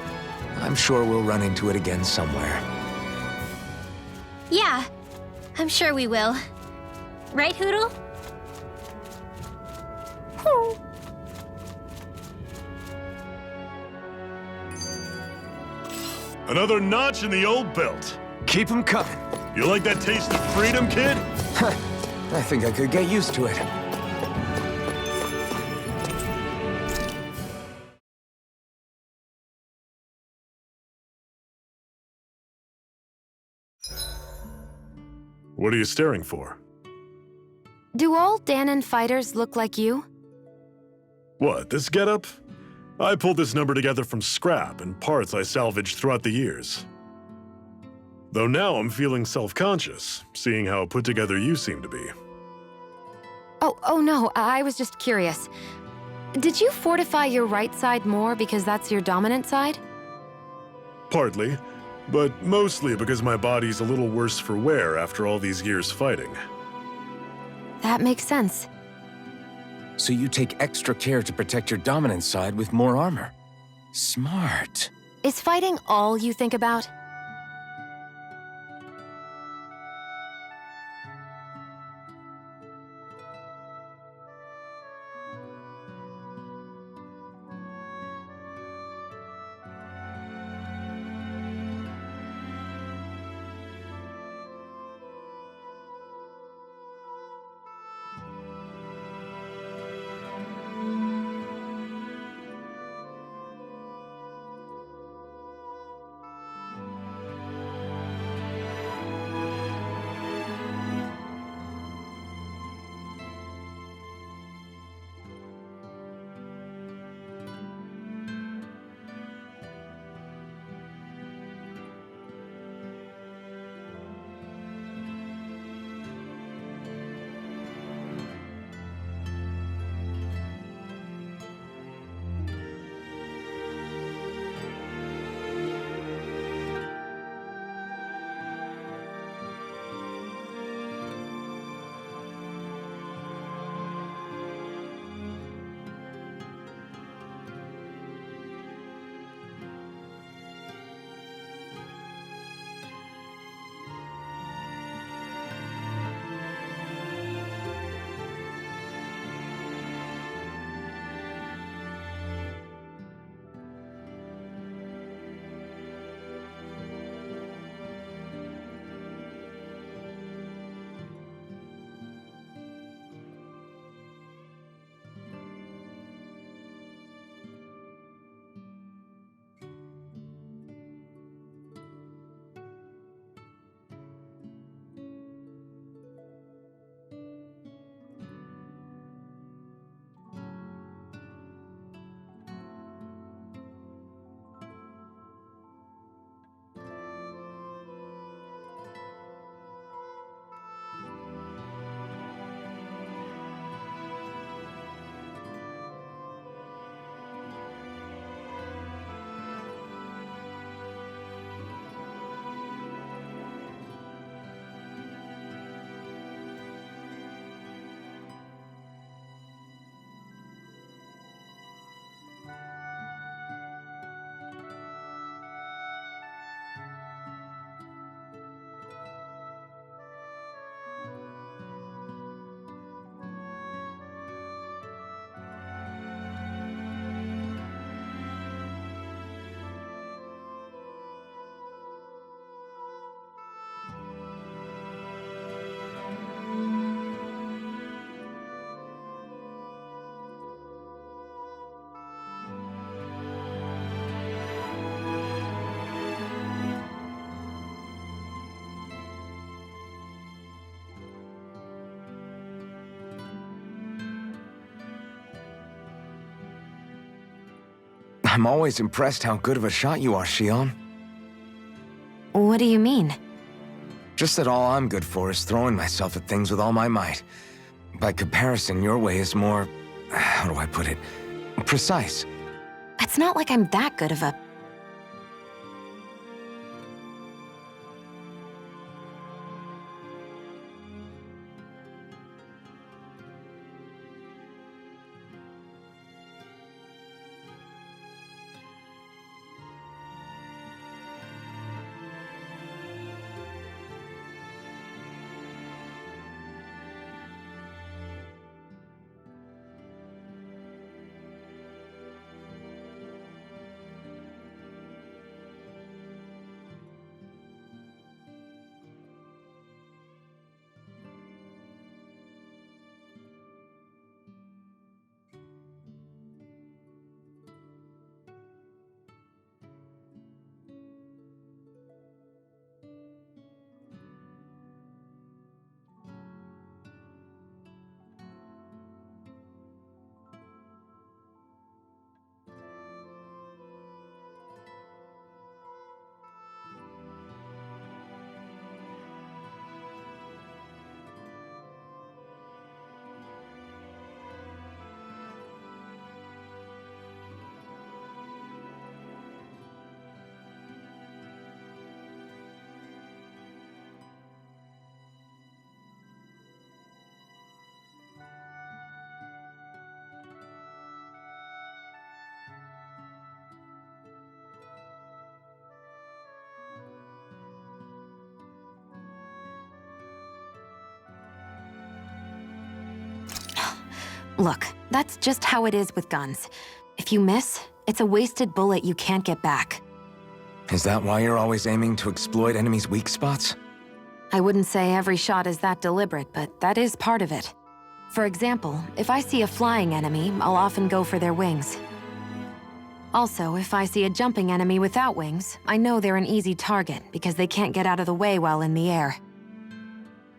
I'm sure we'll run into it again somewhere. Yeah, I'm sure we will. Right, Hootle? Another notch in the old belt. Keep 'em coming. You like that taste of freedom, kid? I think I could get used to it. What are you staring for? Do all Danon fighters look like you? What, this getup? I pulled this number together from scrap and parts I salvaged throughout the years. Though now I'm feeling self-conscious, seeing how put together you seem to be. Oh no, I was just curious. Did you fortify your right side more because that's your dominant side? Partly, But mostly because my body's a little worse for wear after all these years fighting. That makes sense. So you take extra care to protect your dominant side with more armor. Smart. Is fighting all you think about? I'm always impressed how good of a shot you are, Shion. What do you mean? Just that all I'm good for is throwing myself at things with all my might. By comparison, your way is more... how do I put it? Precise. It's not like I'm that good of a... Look, that's just how it is with guns. If you miss, it's a wasted bullet you can't get back. Is that why you're always aiming to exploit enemies' weak spots? I wouldn't say every shot is that deliberate, but that is part of it. For example, if I see a flying enemy, I'll often go for their wings. Also, if I see a jumping enemy without wings, I know they're an easy target because they can't get out of the way while in the air.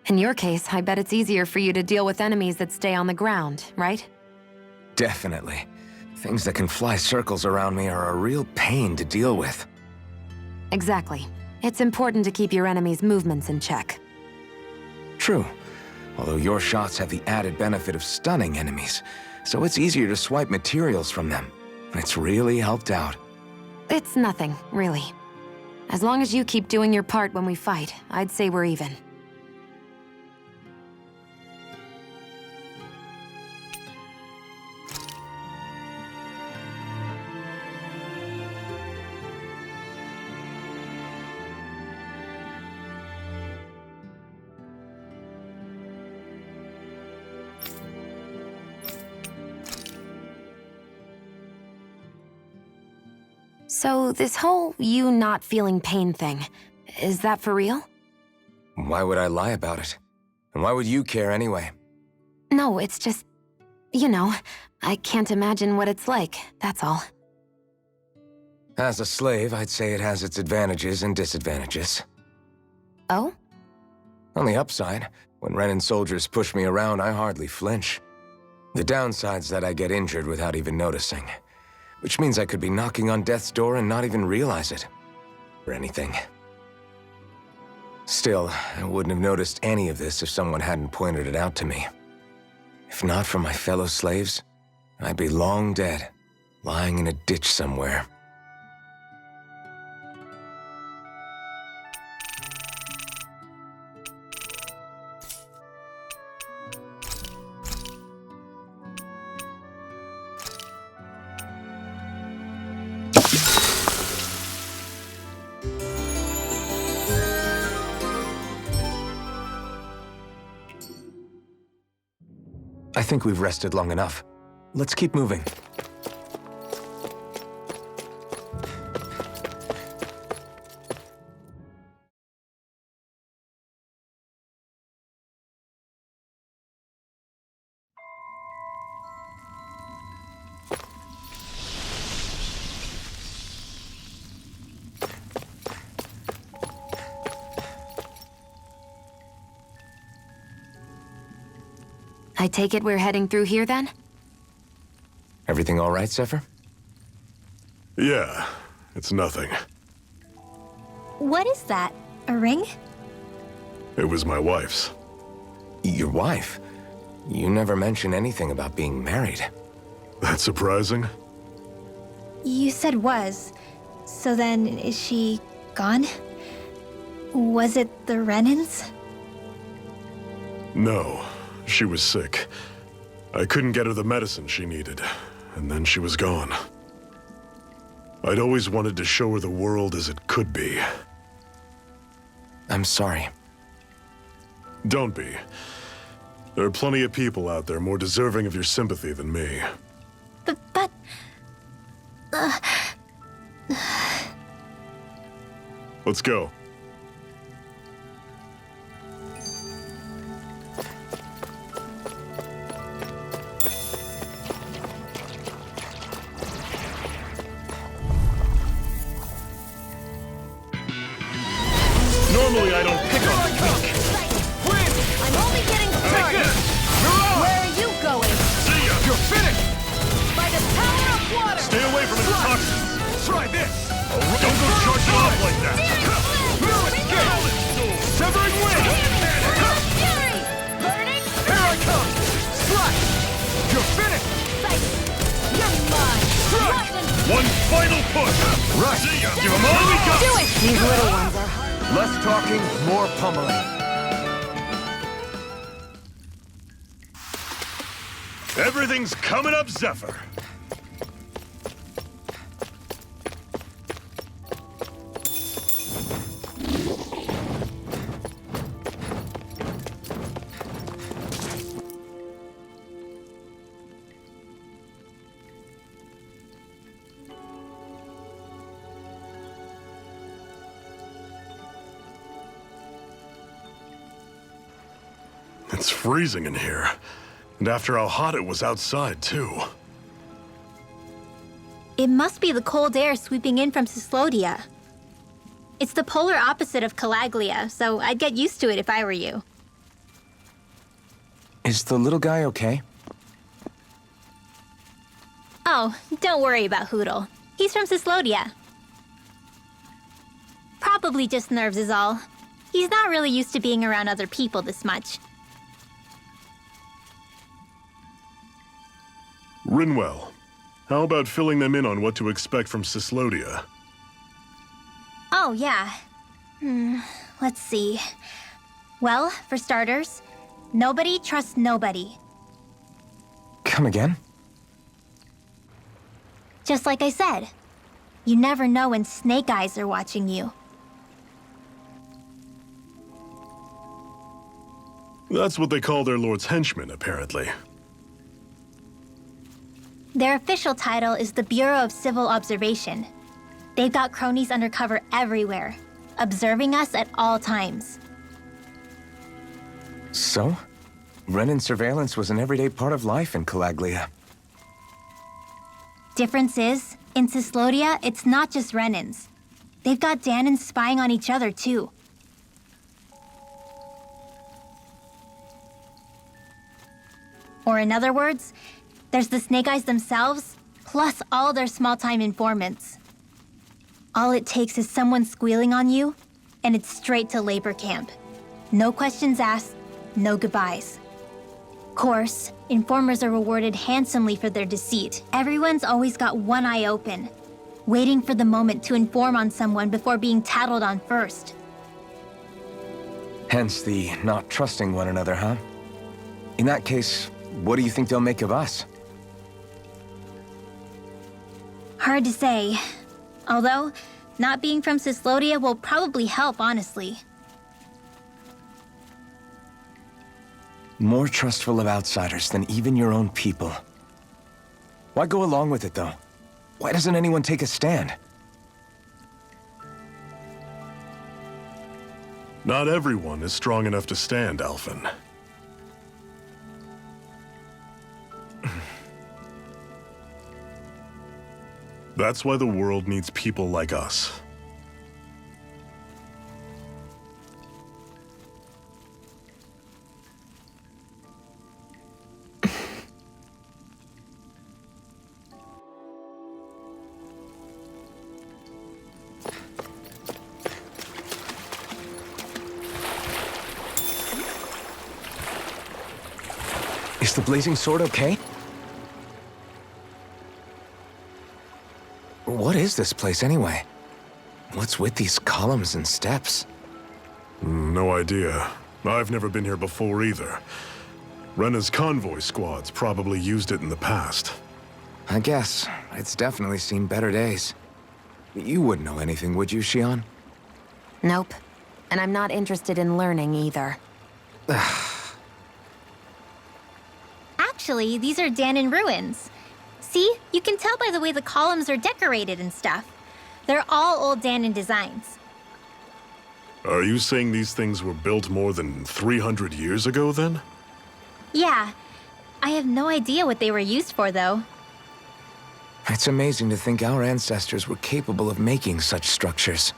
In your case, I bet it's easier for you to deal with enemies that stay on the ground, right? Definitely. Things that can fly circles around me are a real pain to deal with. Exactly. It's important to keep your enemy's movements in check. True. Although your shots have the added benefit of stunning enemies, so it's easier to swipe materials from them. It's really helped out. It's nothing, really. As long as you keep doing your part when we fight, I'd say we're even. So, this whole you not feeling pain thing, is that for real? Why would I lie about it? And why would you care anyway? No, it's just... You know, I can't imagine what it's like, that's all. As a slave, I'd say it has its advantages and disadvantages. Oh? On the upside, when Renan soldiers push me around, I hardly flinch. The downside's that I get injured without even noticing. Which means I could be knocking on death's door and not even realize it. Or anything. Still, I wouldn't have noticed any of this if someone hadn't pointed it out to me. If not for my fellow slaves, I'd be long dead, lying in a ditch somewhere. I think we've rested long enough. Let's keep moving. I take it we're heading through here then? Everything all right, Zephyr? Yeah, it's nothing. What is that? A ring? It was my wife's. Your wife? You never mentioned anything about being married. That's surprising? You said was. So then, is she gone? Was it the Renans? No, she was sick. I couldn't get her the medicine she needed, and then she was gone. I'd always wanted to show her the world as it could be. I'm sorry. Don't be. There are plenty of people out there more deserving of your sympathy than me. But... Let's go. Normally I don't pick on pink. I'm only getting started. Where are you going? See ya! You're finished! By the power of water! Stay away from his toxins! Try this! Don't go charging off like that! Severing wind! Fury! Burning! Here I come! Slash! You're finished! You're mine! Strike! One final push! Right! See ya! Give him all we got! Do it! These little ones are... Less talking, more pummeling. Everything's coming up, Zephyr! It's freezing in here. And after how hot it was outside, too. It must be the cold air sweeping in from Cyslodia. It's the polar opposite of Calaglia, so I'd get used to it if I were you. Is the little guy okay? Oh, don't worry about Hootle. He's from Cyslodia. Probably just nerves is all. He's not really used to being around other people this much. Rinwell, how about filling them in on what to expect from Cyslodia? Oh, yeah. Let's see. Well, for starters, nobody trusts nobody. Come again? Just like I said, you never know when Snake Eyes are watching you. That's what they call their lord's henchmen, apparently. Their official title is the Bureau of Civil Observation. They've got cronies undercover everywhere, observing us at all times. So? Renan surveillance was an everyday part of life in Calaglia. Difference is, in Cyslodia, it's not just Renans. They've got Danans spying on each other, too. Or in other words, there's the Snake Eyes themselves, plus all their small-time informants. All it takes is someone squealing on you, and it's straight to labor camp. No questions asked, no goodbyes. Of course, informers are rewarded handsomely for their deceit. Everyone's always got one eye open, waiting for the moment to inform on someone before being tattled on first. Hence the not trusting one another, huh? In that case, what do you think they'll make of us? Hard to say. Although, not being from Cyslodia will probably help, honestly. More trustful of outsiders than even your own people. Why go along with it, though? Why doesn't anyone take a stand? Not everyone is strong enough to stand, Alphen. That's why the world needs people like us. Is the blazing sword okay? What is this place, anyway? What's with these columns and steps? No idea. I've never been here before either. Rena's convoy squads probably used it in the past. I guess. It's definitely seen better days. You wouldn't know anything, would you, Xion? Nope. And I'm not interested in learning either. Actually, these are Danan ruins. See? You can tell by the way the columns are decorated and stuff. They're all old Danan designs. Are you saying these things were built more than 300 years ago, then? Yeah. I have no idea what they were used for, though. It's amazing to think our ancestors were capable of making such structures.